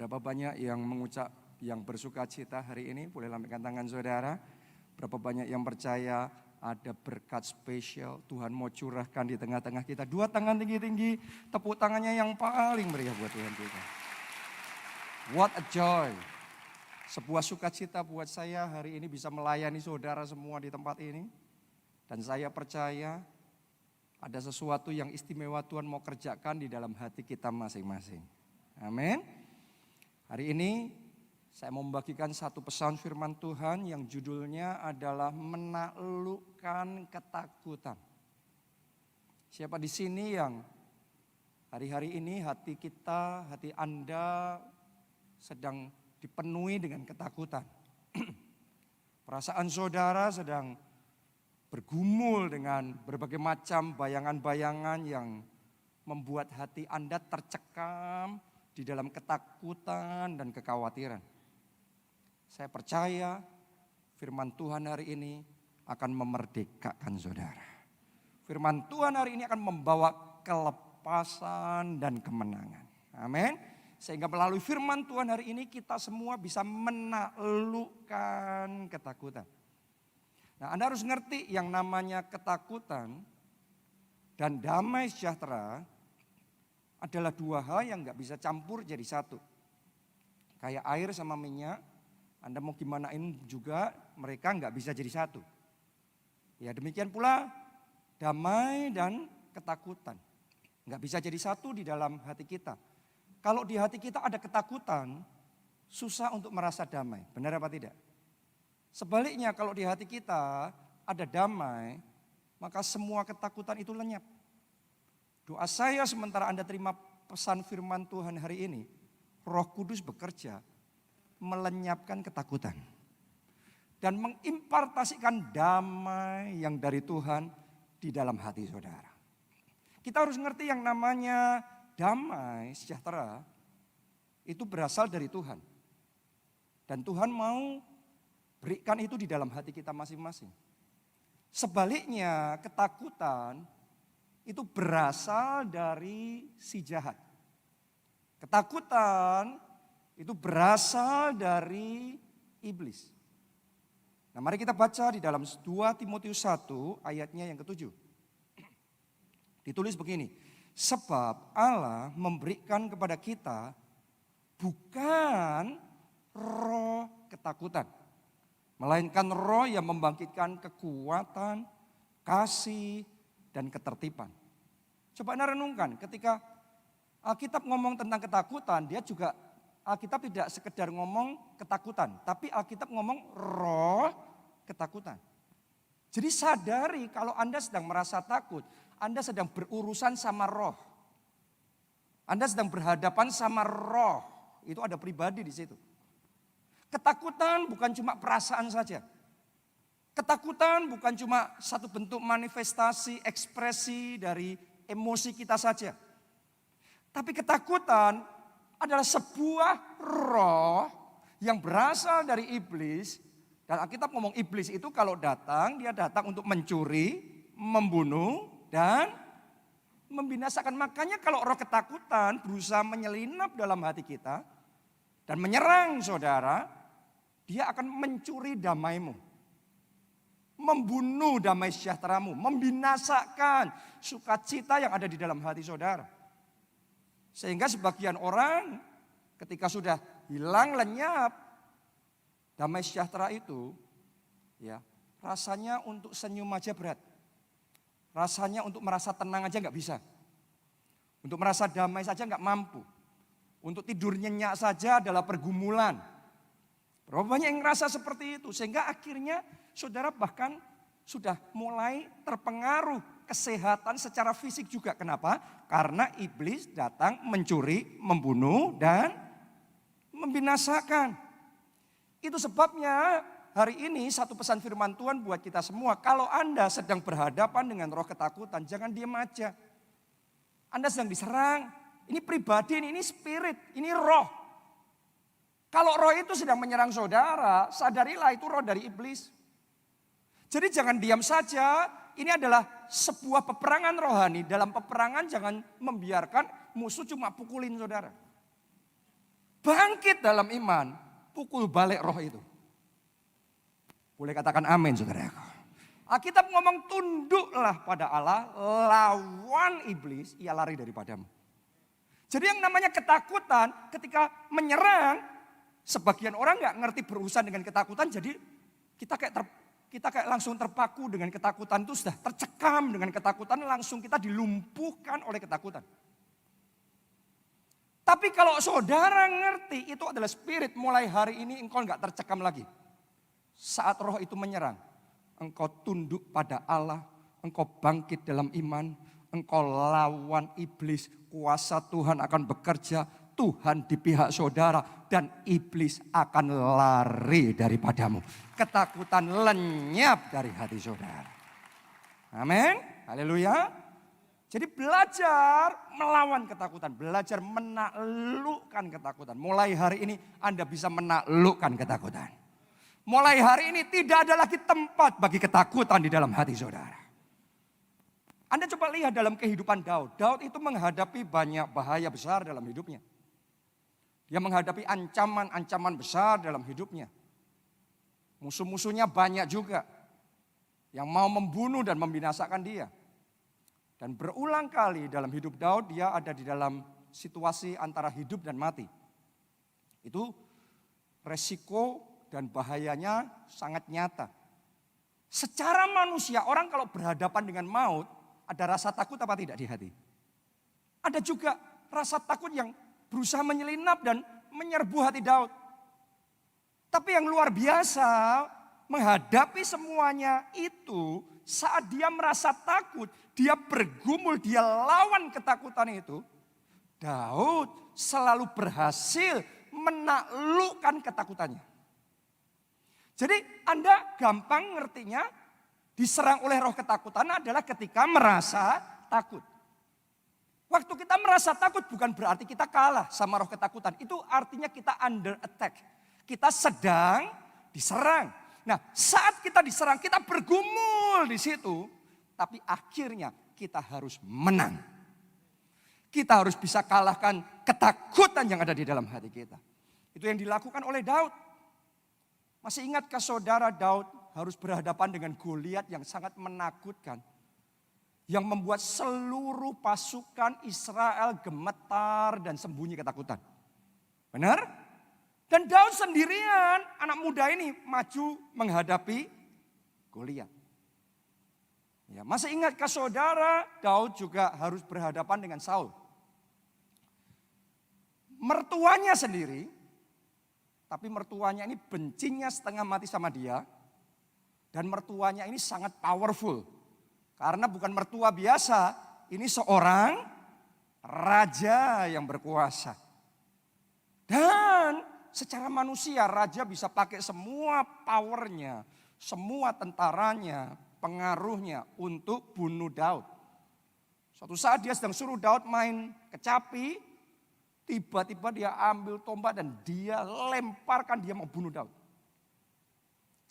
Berapa banyak yang bersuka cita hari ini? Boleh lambaikan tangan saudara. Berapa banyak yang percaya ada berkat spesial Tuhan mau curahkan di tengah-tengah kita. Dua tangan tinggi-tinggi, tepuk tangannya yang paling meriah buat Tuhan kita. What a joy. Sebuah sukacita buat saya hari ini bisa melayani saudara semua di tempat ini. Dan saya percaya ada sesuatu yang istimewa Tuhan mau kerjakan di dalam hati kita masing-masing. Amin. Hari ini saya mau membagikan satu pesan firman Tuhan yang judulnya adalah menaklukkan ketakutan. Siapa di sini yang hari-hari ini hati kita, hati Anda sedang dipenuhi dengan ketakutan. Perasaan saudara sedang bergumul dengan berbagai macam bayangan-bayangan yang membuat hati Anda tercekam di dalam ketakutan dan kekhawatiran. Saya percaya firman Tuhan hari ini akan memerdekakan saudara. Firman Tuhan hari ini akan membawa kelepasan dan kemenangan. Amin. Sehingga melalui firman Tuhan hari ini kita semua bisa menaklukkan ketakutan. Nah, Anda harus ngerti yang namanya ketakutan dan damai sejahtera adalah dua hal yang gak bisa campur jadi satu. Kayak air sama minyak, Anda mau gimanain juga mereka gak bisa jadi satu. Ya demikian pula damai dan ketakutan. Gak bisa jadi satu di dalam hati kita. Kalau di hati kita ada ketakutan, susah untuk merasa damai. Benar apa tidak? Sebaliknya kalau di hati kita ada damai, maka semua ketakutan itu lenyap. Doa saya sementara Anda terima pesan firman Tuhan hari ini, Roh Kudus bekerja melenyapkan ketakutan dan mengimpartasikan damai yang dari Tuhan di dalam hati saudara. Kita harus ngerti yang namanya damai sejahtera itu berasal dari Tuhan. Dan Tuhan mau berikan itu di dalam hati kita masing-masing. Sebaliknya ketakutan itu berasal dari si jahat. Ketakutan itu berasal dari iblis. Nah, mari kita baca di dalam 2 Timotius 1 ayatnya yang ke-7. Ditulis begini, sebab Allah memberikan kepada kita bukan roh ketakutan, melainkan roh yang membangkitkan kekuatan, kasih, dan ketertiban. Coba Anda renungkan ketika Alkitab ngomong tentang ketakutan, dia juga Alkitab tidak sekedar ngomong ketakutan, tapi Alkitab ngomong roh ketakutan. Jadi sadari kalau Anda sedang merasa takut, Anda sedang berurusan sama roh. Anda sedang berhadapan sama roh, itu ada pribadi di situ. Ketakutan bukan cuma perasaan saja. Ketakutan bukan cuma satu bentuk manifestasi, ekspresi dari emosi kita saja. Tapi ketakutan adalah sebuah roh yang berasal dari iblis. Dan Alkitab ngomong iblis itu kalau datang, dia datang untuk mencuri, membunuh, dan membinasakan. Makanya kalau roh ketakutan berusaha menyelinap dalam hati kita dan menyerang saudara, dia akan mencuri damaimu. Membunuh damai sejahteramu, membinasakan sukacita yang ada di dalam hati saudara. Sehingga sebagian orang ketika sudah hilang lenyap damai sejahtera itu, ya rasanya untuk senyum aja berat. Rasanya untuk merasa tenang aja nggak bisa. Untuk merasa damai saja nggak mampu. Untuk tidur nyenyak saja adalah pergumulan. Berapa banyak yang ngerasa seperti itu sehingga akhirnya saudara bahkan sudah mulai terpengaruh kesehatan secara fisik juga. Kenapa? Karena iblis datang mencuri, membunuh, dan membinasakan. Itu sebabnya hari ini satu pesan firman Tuhan buat kita semua. Kalau Anda sedang berhadapan dengan roh ketakutan, jangan diam aja. Anda sedang diserang, ini pribadi, ini spirit, ini roh. Kalau roh itu sedang menyerang saudara, sadarilah itu roh dari iblis. Jadi jangan diam saja, ini adalah sebuah peperangan rohani. Dalam peperangan jangan membiarkan musuh cuma pukulin saudara. bangkit dalam iman, pukul balik roh itu. Boleh katakan amin saudaraku. Alkitab ngomong tunduklah pada Allah, lawan iblis, ia lari daripadamu. Jadi yang namanya ketakutan ketika menyerang, sebagian orang nggak ngerti berurusan dengan ketakutan, jadi kita kayak langsung terpaku dengan ketakutan itu, sudah tercekam dengan ketakutan, langsung kita dilumpuhkan oleh ketakutan. Tapi kalau saudara ngerti itu adalah spirit, mulai hari ini engkau nggak tercekam lagi. Saat roh itu menyerang, engkau tunduk pada Allah, engkau bangkit dalam iman, engkau lawan iblis, kuasa Tuhan akan bekerja, Tuhan di pihak saudara, dan iblis akan lari daripadamu. Ketakutan lenyap dari hati saudara. Amin, haleluya. Jadi belajar melawan ketakutan, belajar menaklukkan ketakutan. Mulai hari ini Anda bisa menaklukkan ketakutan. Mulai hari ini tidak ada lagi tempat bagi ketakutan di dalam hati saudara. Anda coba lihat dalam kehidupan Daud. Daud itu menghadapi banyak bahaya besar dalam hidupnya. Dia menghadapi ancaman-ancaman besar dalam hidupnya. Musuh-musuhnya banyak juga yang mau membunuh dan membinasakan dia. Dan berulang kali dalam hidup Daud dia ada di dalam situasi antara hidup dan mati. Itu resiko dan bahayanya sangat nyata. Secara manusia orang kalau berhadapan dengan maut ada rasa takut apa tidak di hati? Ada juga rasa takut yang berusaha menyelinap dan menyerbu hati Daud. Tapi yang luar biasa menghadapi semuanya itu saat dia merasa takut, dia bergumul, dia lawan ketakutan itu. Daud selalu berhasil menaklukkan ketakutannya. Jadi Anda gampang ngertinya diserang oleh roh ketakutan adalah ketika merasa takut. Waktu kita merasa takut bukan berarti kita kalah sama roh ketakutan. Itu artinya kita under attack. Kita sedang diserang. Nah, saat kita diserang, kita bergumul di situ, tapi akhirnya kita harus menang. Kita harus bisa kalahkan ketakutan yang ada di dalam hati kita. Itu yang dilakukan oleh Daud. Masih ingatkah saudara Daud harus berhadapan dengan Goliat yang sangat menakutkan, yang membuat seluruh pasukan Israel gemetar dan sembunyi ketakutan. Benar? Dan Daud sendirian, anak muda ini maju menghadapi Goliat. Ya, masih ingatkah saudara, Daud juga harus berhadapan dengan Saul. Mertuanya sendiri, tapi mertuanya ini bencinya setengah mati sama dia. Dan mertuanya ini sangat powerful. Karena bukan mertua biasa, ini seorang raja yang berkuasa. Dan secara manusia raja bisa pakai semua powernya, semua tentaranya, pengaruhnya untuk bunuh Daud. Suatu saat dia sedang suruh Daud main kecapi, tiba-tiba dia ambil tombak dan dia lemparkan, dia mau bunuh Daud.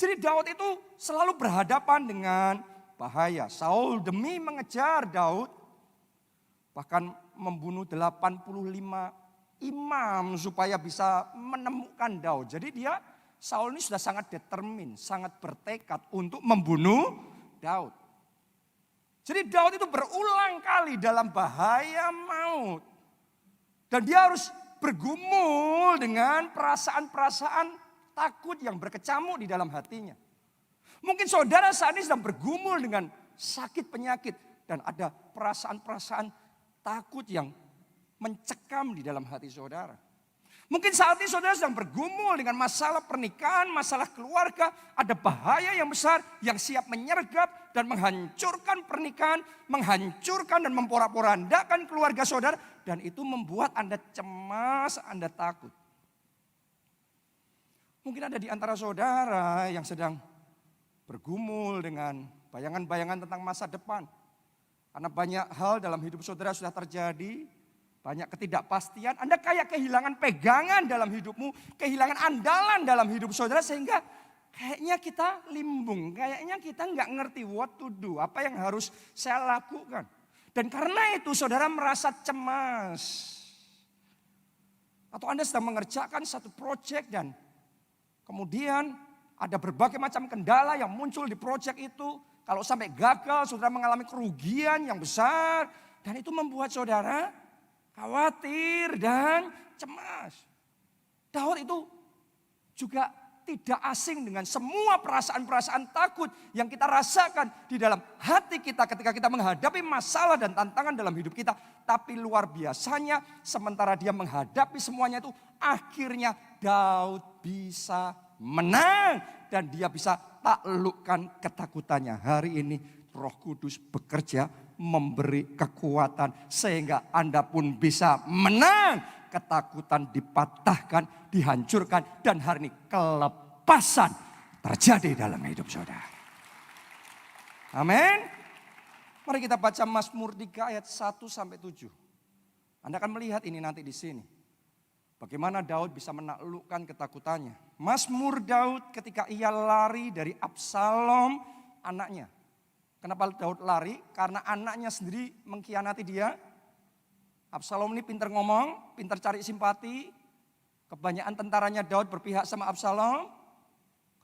Jadi Daud itu selalu berhadapan dengan bahaya. Saul demi mengejar Daud bahkan membunuh 85 imam supaya bisa menemukan Daud. Jadi Saul ini sudah sangat determin, sangat bertekad untuk membunuh Daud. Jadi Daud itu berulang kali dalam bahaya maut. Dan dia harus bergumul dengan perasaan-perasaan takut yang berkecamuk di dalam hatinya. Mungkin saudara saat ini sedang bergumul dengan sakit penyakit. Dan ada perasaan-perasaan takut yang mencekam di dalam hati saudara. Mungkin saat ini saudara sedang bergumul dengan masalah pernikahan, masalah keluarga. Ada bahaya yang besar yang siap menyergap dan menghancurkan pernikahan. Menghancurkan dan memporak-porandakan keluarga saudara. Dan itu membuat Anda cemas, Anda takut. Mungkin ada di antara saudara yang sedang bergumul dengan bayangan-bayangan tentang masa depan. Karena banyak hal dalam hidup saudara sudah terjadi. Banyak ketidakpastian. Anda kayak kehilangan pegangan dalam hidupmu. Kehilangan andalan dalam hidup saudara. Sehingga kayaknya kita limbung. Kayaknya kita nggak ngerti what to do. Apa yang harus saya lakukan. Dan karena itu saudara merasa cemas. Atau Anda sedang mengerjakan satu proyek dan kemudian ada berbagai macam kendala yang muncul di proyek itu. Kalau sampai gagal, saudara mengalami kerugian yang besar. Dan itu membuat saudara khawatir dan cemas. Daud itu juga tidak asing dengan semua perasaan-perasaan takut yang kita rasakan di dalam hati kita ketika kita menghadapi masalah dan tantangan dalam hidup kita. Tapi luar biasanya sementara dia menghadapi semuanya itu, akhirnya Daud bisa menang. Dan dia bisa taklukkan ketakutannya. Hari ini Roh Kudus bekerja memberi kekuatan sehingga Anda pun bisa menang. Ketakutan dipatahkan, dihancurkan, dan hari ini kelepasan terjadi dalam hidup saudara. Amin. Mari kita baca Mazmur 3 ayat 1 sampai 7. Anda akan melihat ini nanti di sini. Bagaimana Daud bisa menaklukkan ketakutannya. Mazmur Daud ketika ia lari dari Absalom anaknya. Kenapa Daud lari? Karena anaknya sendiri mengkhianati dia. Absalom ini pintar ngomong, pintar cari simpati. Kebanyakan tentaranya Daud berpihak sama Absalom.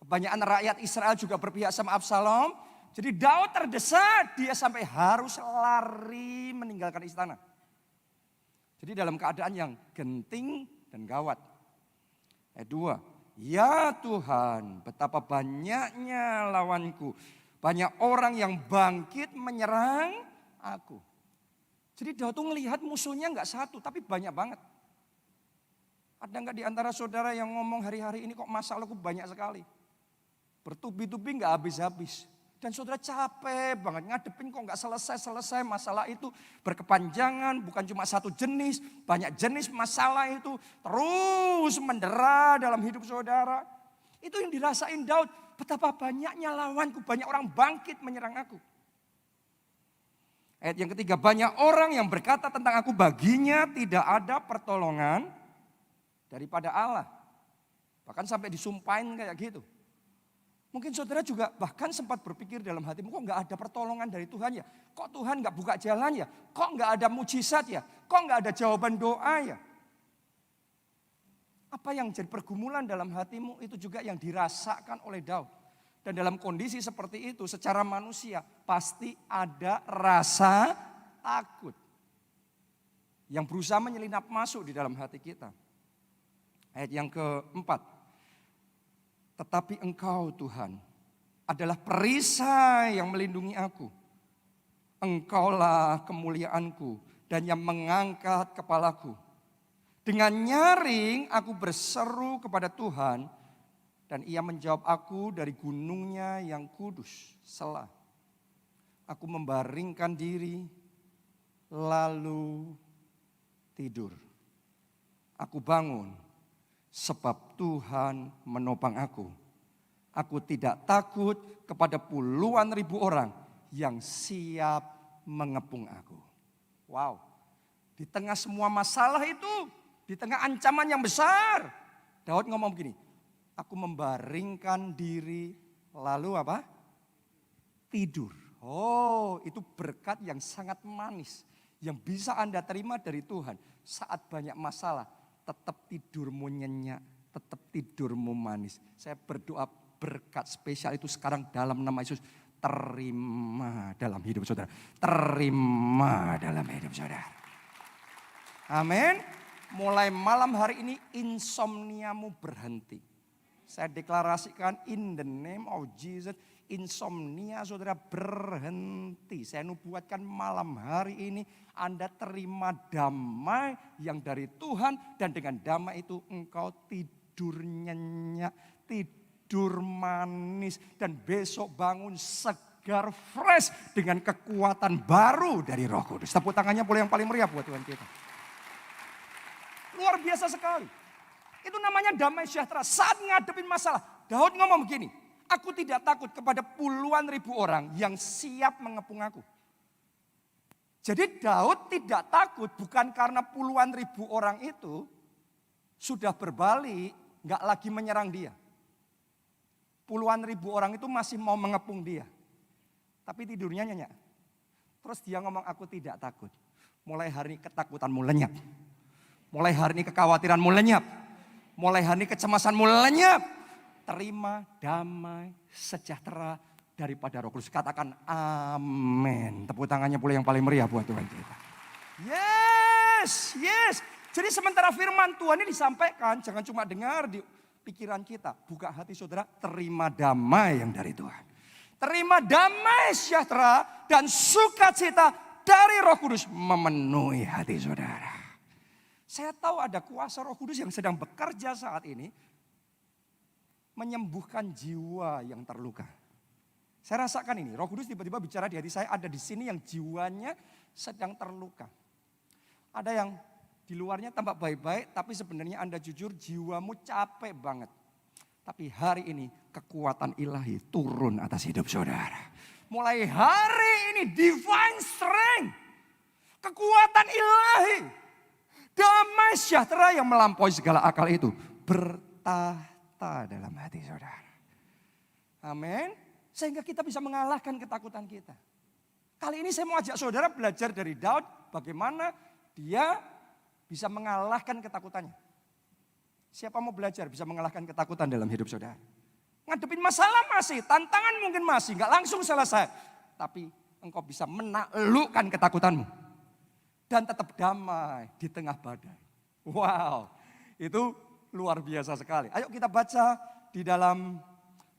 Kebanyakan rakyat Israel juga berpihak sama Absalom. Jadi Daud terdesak, dia sampai harus lari meninggalkan istana. Jadi dalam keadaan yang genting dan gawat. Ayat 2. Ya Tuhan, betapa banyaknya lawanku. Banyak orang yang bangkit menyerang aku. Jadi Daud tuh ngelihat musuhnya nggak satu, tapi banyak banget. Ada nggak di antara saudara yang ngomong hari-hari ini kok masalahku banyak sekali. Bertubi-tubi nggak habis-habis. Dan saudara capek banget ngadepin kok nggak selesai-selesai masalah itu. Berkepanjangan, bukan cuma satu jenis, banyak jenis masalah itu. Terus mendera dalam hidup saudara. Itu yang dirasain Daud, betapa banyaknya lawanku, banyak orang bangkit menyerang aku. Ayat yang ketiga, banyak orang yang berkata tentang aku, baginya tidak ada pertolongan daripada Allah. Bahkan sampai disumpahin kayak gitu. Mungkin saudara juga bahkan sempat berpikir dalam hatimu, kok gak ada pertolongan dari Tuhan ya? Kok Tuhan gak buka jalan ya? Kok gak ada mujizat ya? Kok gak ada jawaban doa ya? Apa yang jadi pergumulan dalam hatimu itu juga yang dirasakan oleh Daud. Dan dalam kondisi seperti itu secara manusia pasti ada rasa takut. Yang berusaha menyelinap masuk di dalam hati kita. Ayat yang keempat. Tetapi Engkau Tuhan adalah perisai yang melindungi aku. Engkaulah kemuliaanku dan yang mengangkat kepalaku. Dengan nyaring aku berseru kepada Tuhan. Dan ia menjawab aku dari gunungnya yang kudus. Selah. Aku membaringkan diri lalu tidur. Aku bangun sebab Tuhan menopang aku. Aku tidak takut kepada puluhan ribu orang yang siap mengepung aku. Wow. Di tengah semua masalah itu, di tengah ancaman yang besar, Daud ngomong begini. Aku membaringkan diri lalu apa? Tidur. Oh, itu berkat yang sangat manis. Yang bisa Anda terima dari Tuhan. Saat banyak masalah, tetap tidurmu nyenyak. Tetap tidurmu manis. Saya berdoa berkat spesial itu sekarang dalam nama Yesus. Terima dalam hidup saudara. Terima dalam hidup saudara. Amin. Mulai malam hari ini insomniamu berhenti. Saya deklarasikan in the name of Jesus, insomnia saudara berhenti. Saya nubuatkan malam hari ini Anda terima damai yang dari Tuhan. Dan dengan damai itu engkau tidur nyenyak, tidur manis. Dan besok bangun segar fresh dengan kekuatan baru dari Roh Kudus. Tepuk tangannya boleh yang paling meriah buat Tuhan kita. Luar biasa sekali. Itu namanya damai sejahtera. Saat ngadepin masalah, Daud ngomong begini. Aku tidak takut kepada puluhan ribu orang yang siap mengepung aku. Jadi Daud tidak takut bukan karena puluhan ribu orang itu sudah berbalik, gak lagi menyerang dia. Puluhan ribu orang itu masih mau mengepung dia. Tapi tidurnya nyenyak. Terus dia ngomong, aku tidak takut. Mulai hari ini ketakutanmu lenyap. Mulai hari ini kekhawatiranmu lenyap. Mulai hari ini kecemasanmu lenyap. Terima damai sejahtera daripada Roh Kudus. Katakan amin. Tepuk tangannya pula yang paling meriah buat Tuhan kita. Yes, yes. Jadi sementara firman Tuhan ini disampaikan, jangan cuma dengar di pikiran kita. Buka hati saudara, terima damai yang dari Tuhan. Terima damai sejahtera dan sukacita dari Roh Kudus memenuhi hati saudara. Saya tahu ada kuasa Roh Kudus yang sedang bekerja saat ini. Menyembuhkan jiwa yang terluka. Saya rasakan ini, Roh Kudus tiba-tiba bicara di hati saya, ada di sini yang jiwanya sedang terluka. Ada yang di luarnya tampak baik-baik, tapi sebenarnya Anda jujur jiwamu capek banget. Tapi hari ini kekuatan ilahi turun atas hidup saudara. Mulai hari ini divine strength, kekuatan ilahi, damai sejahtera yang melampaui segala akal itu bertahta dalam hati saudara. Amin. Sehingga kita bisa mengalahkan ketakutan kita. Kali ini saya mau ajak saudara belajar dari Daud bagaimana dia bisa mengalahkan ketakutannya. Siapa mau belajar bisa mengalahkan ketakutan dalam hidup saudara? Ngadepin masalah masih, tantangan mungkin masih, nggak langsung selesai. Tapi engkau bisa menaklukkan ketakutanmu. Dan tetap damai di tengah badai. Wow, itu luar biasa sekali. Ayo kita baca di dalam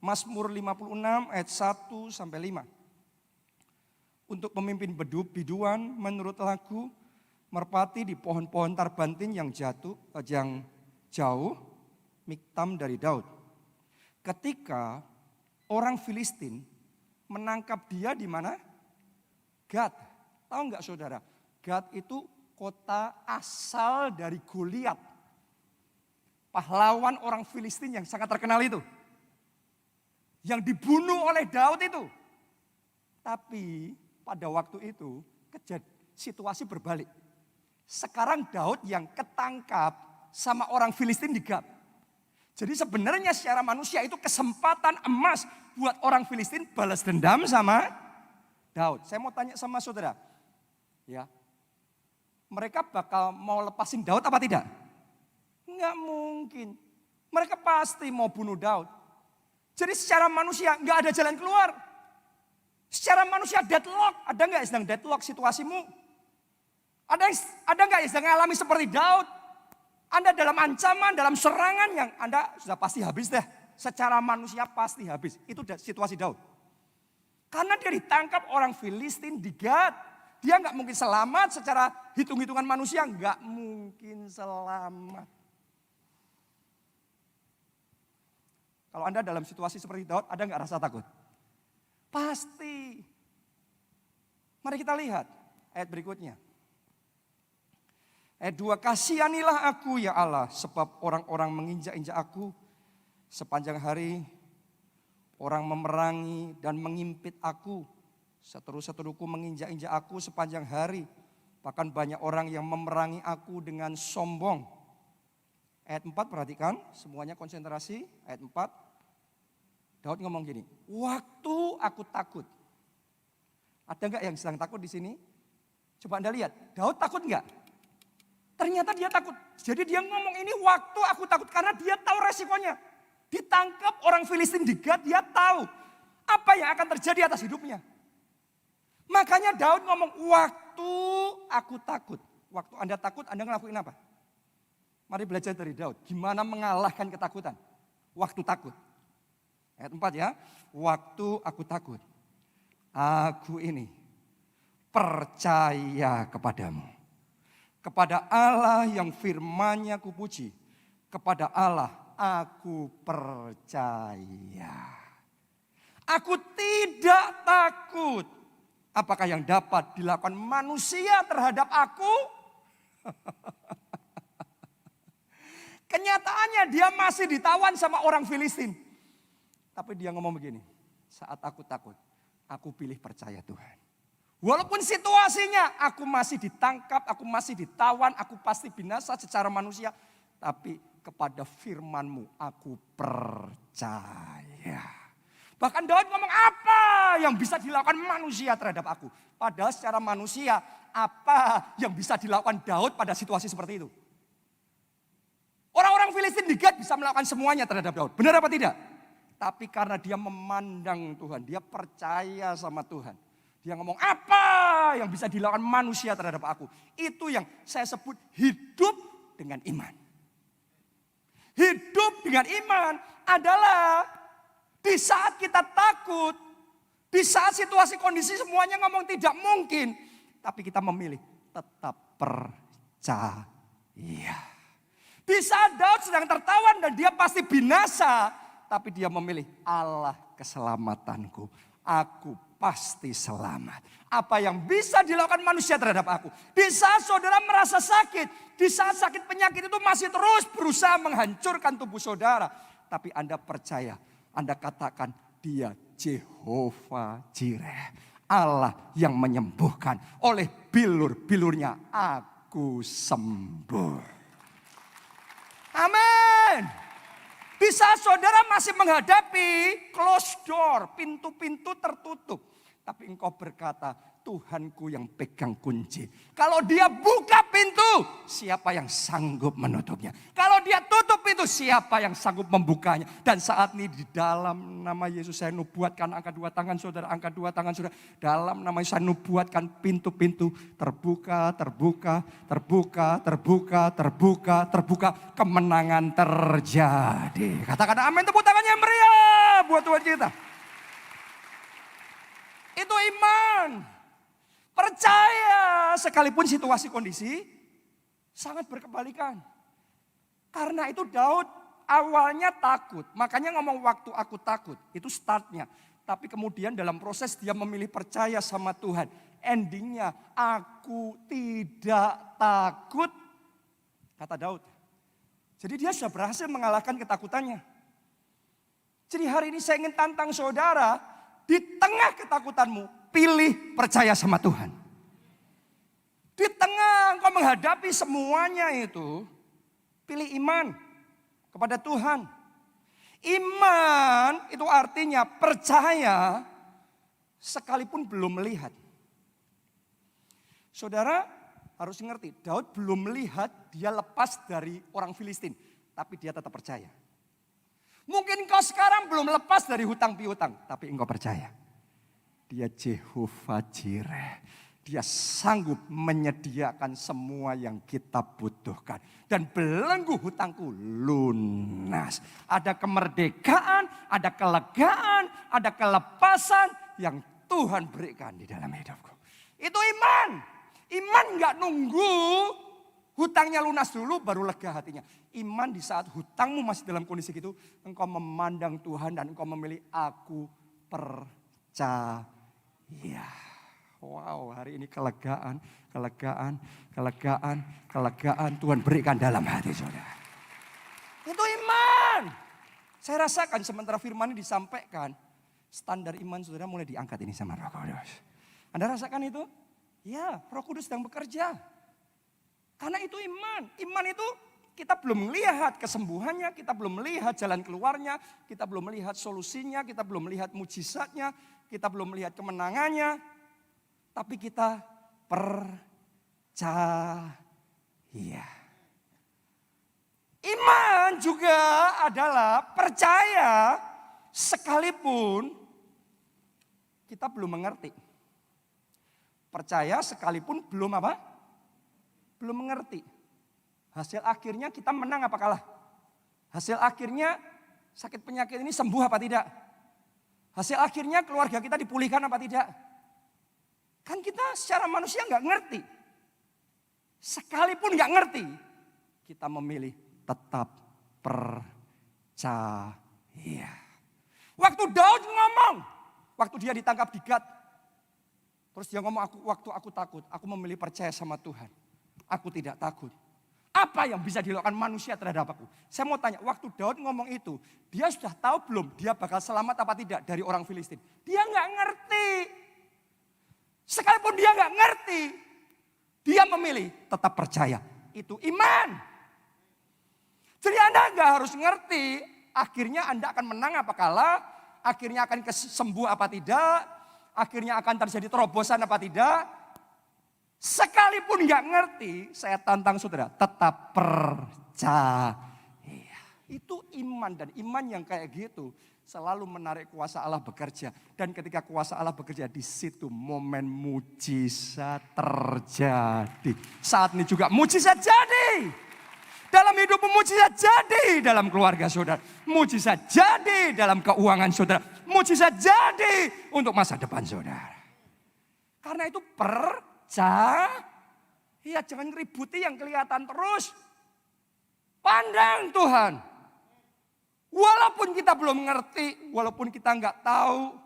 Mazmur 56 ayat 1 sampai 5. Untuk pemimpin biduan menurut lagu, merpati di pohon-pohon tarbantin yang jauh, Miktam dari Daud. Ketika orang Filistin menangkap dia di mana? Gad. Tahu nggak saudara? Gad itu kota asal dari Goliat. Pahlawan orang Filistin yang sangat terkenal itu. Yang dibunuh oleh Daud itu. Tapi pada waktu itu situasi berbalik. Sekarang Daud yang ketangkap sama orang Filistin di Gad. Jadi sebenarnya secara manusia itu kesempatan emas buat orang Filistin balas dendam sama Daud. Saya mau tanya sama saudara. Ya. Mereka bakal mau lepasin Daud apa tidak? Enggak mungkin. Mereka pasti mau bunuh Daud. Jadi secara manusia enggak ada jalan keluar. Secara manusia deadlock. Ada enggak yang sedang deadlock situasimu? Ada enggak yang sedang mengalami seperti Daud? Anda dalam ancaman, dalam serangan yang Anda sudah pasti habis deh. Secara manusia pasti habis. Itu situasi Daud. Karena dia ditangkap orang Filistin di Gad. Dia nggak mungkin selamat secara hitung-hitungan manusia. Nggak mungkin selamat. Kalau Anda dalam situasi seperti Daud, ada nggak rasa takut? Pasti. Mari kita lihat ayat berikutnya. Ayat 2, kasihanilah aku ya Allah, sebab orang-orang menginjak-injak aku sepanjang hari. Orang memerangi dan mengimpit aku. Seteru-seteruku menginjak-injak aku sepanjang hari. Bahkan banyak orang yang memerangi aku dengan sombong. Ayat 4 perhatikan, semuanya konsentrasi. Ayat 4, Daud ngomong gini, waktu aku takut. Ada enggak yang sedang takut di sini? Coba Anda lihat, Daud takut enggak? Ternyata dia takut. Jadi dia ngomong ini waktu aku takut karena dia tahu resikonya. Ditangkap orang Filistin di Gad, dia tahu apa yang akan terjadi atas hidupnya. Makanya Daud ngomong waktu aku takut. Waktu Anda takut, Anda ngelakuin apa? Mari belajar dari Daud. Gimana mengalahkan ketakutan? Waktu takut. Ayat 4 ya. Waktu aku takut. Aku ini percaya kepadamu. Kepada Allah yang firman-Nya kupuji. Kepada Allah aku percaya. Aku tidak takut. Apakah yang dapat dilakukan manusia terhadap aku? Kenyataannya dia masih ditawan sama orang Filistin. Tapi dia ngomong begini, saat aku takut, aku pilih percaya Tuhan. Walaupun situasinya aku masih ditangkap, aku masih ditawan, aku pasti binasa secara manusia. Tapi kepada firman-Mu aku percaya. Bahkan Daud ngomong apa yang bisa dilakukan manusia terhadap aku. Padahal secara manusia apa yang bisa dilakukan Daud pada situasi seperti itu. mungkin Gad bisa melakukan semuanya terhadap Daud. Benar apa tidak? Tapi karena dia memandang Tuhan, dia percaya sama Tuhan. Dia ngomong, apa yang bisa dilakukan manusia terhadap aku? Itu yang saya sebut hidup dengan iman. Hidup dengan iman adalah di saat kita takut, di saat situasi kondisi semuanya ngomong tidak mungkin, tapi kita memilih tetap percaya. Di saat Daud sedang tertawan dan dia pasti binasa, tapi dia memilih Allah keselamatanku. Aku pasti selamat. Apa yang bisa dilakukan manusia terhadap aku? Di saat saudara merasa sakit, di saat sakit penyakit itu masih terus berusaha menghancurkan tubuh saudara. Tapi Anda percaya, Anda katakan dia Jehovah Jireh. Allah yang menyembuhkan. Oleh bilur-bilurnya aku sembuh. Amin. Di saat saudara masih menghadapi closed door, pintu-pintu tertutup. Tapi engkau berkata, Tuhanku yang pegang kunci. Kalau dia buka pintu, siapa yang sanggup menutupnya? Kalau dia tutup pintu, siapa yang sanggup membukanya? Dan saat ini di dalam nama Yesus saya nubuatkan, angkat dua tangan saudara, angkat dua tangan saudara. Dalam nama Yesus saya nubuatkan pintu-pintu terbuka, terbuka, terbuka, terbuka, terbuka, terbuka. Kemenangan terjadi. Katakan amin, tepuk tangannya meriah buat Tuhan kita. Itu iman. Percaya sekalipun situasi kondisi sangat berkebalikan. Karena itu Daud awalnya takut. Makanya ngomong waktu aku takut. Itu startnya. Tapi kemudian dalam proses dia memilih percaya sama Tuhan. Endingnya aku tidak takut. Kata Daud. Jadi dia sudah berhasil mengalahkan ketakutannya. Jadi hari ini saya ingin tantang saudara. Di tengah ketakutanmu. Pilih percaya sama Tuhan. Di tengah engkau menghadapi semuanya itu, pilih iman kepada Tuhan. Iman itu artinya percaya sekalipun belum melihat. Saudara harus ngerti, Daud belum melihat dia lepas dari orang Filistin, tapi dia tetap percaya. Mungkin engkau sekarang belum lepas dari hutang piutang, tapi engkau percaya. Dia Jehovah Jireh. Dia sanggup menyediakan semua yang kita butuhkan. Dan belenggu hutangku lunas. Ada kemerdekaan, ada kelegaan, ada kelepasan yang Tuhan berikan di dalam hidupku. Itu iman. Iman gak nunggu hutangnya lunas dulu baru lega hatinya. Iman di saat hutangmu masih dalam kondisi gitu. Engkau memandang Tuhan dan engkau memilih aku percaya. Iya, wow, hari ini kelegaan Tuhan berikan dalam hati saudara. Itu iman. Saya rasakan sementara firman ini disampaikan, standar iman saudara mulai diangkat ini sama Roh Kudus. Anda rasakan itu? Ya, Roh Kudus sedang bekerja. Karena itu iman. Iman itu kita belum melihat kesembuhannya, kita belum melihat jalan keluarnya, kita belum melihat solusinya, kita belum melihat mujizatnya, kita belum melihat kemenangannya. Tapi kita percaya. Iman juga adalah percaya sekalipun kita belum mengerti. Percaya sekalipun belum apa? Belum mengerti. Hasil akhirnya kita menang apa kalah? Hasil akhirnya sakit penyakit ini sembuh apa tidak? Hasil akhirnya keluarga kita dipulihkan apa tidak? Kan kita secara manusia nggak ngerti. Sekalipun nggak ngerti, kita memilih tetap percaya. Waktu Daud ngomong, waktu dia ditangkap di Gat, terus dia ngomong, waktu aku takut, aku memilih percaya sama Tuhan. Aku tidak takut. Apa yang bisa dilakukan manusia terhadap aku? Saya mau tanya, waktu Daud ngomong itu, dia sudah tahu belum dia bakal selamat apa tidak dari orang Filistin? Dia nggak ngerti. Sekalipun dia nggak ngerti, dia memilih tetap percaya. Itu iman. Jadi Anda nggak harus ngerti, akhirnya Anda akan menang apa kalah, akhirnya akan sembuh apa tidak, akhirnya akan terjadi terobosan apa tidak. Sekalipun nggak ngerti, saya tantang saudara, tetap percaya. Itu iman, dan iman yang kayak gitu selalu menarik kuasa Allah bekerja. Dan ketika kuasa Allah bekerja, di situ momen mujizat terjadi. Saat ini juga mujizat jadi. Dalam hidup mujizat jadi dalam keluarga saudara. Mujizat jadi dalam keuangan saudara. Mujizat jadi untuk masa depan saudara. Karena itu percaya. Ya, jangan ngeributi yang kelihatan terus. Pandang Tuhan. Walaupun kita belum ngerti, walaupun kita nggak tahu,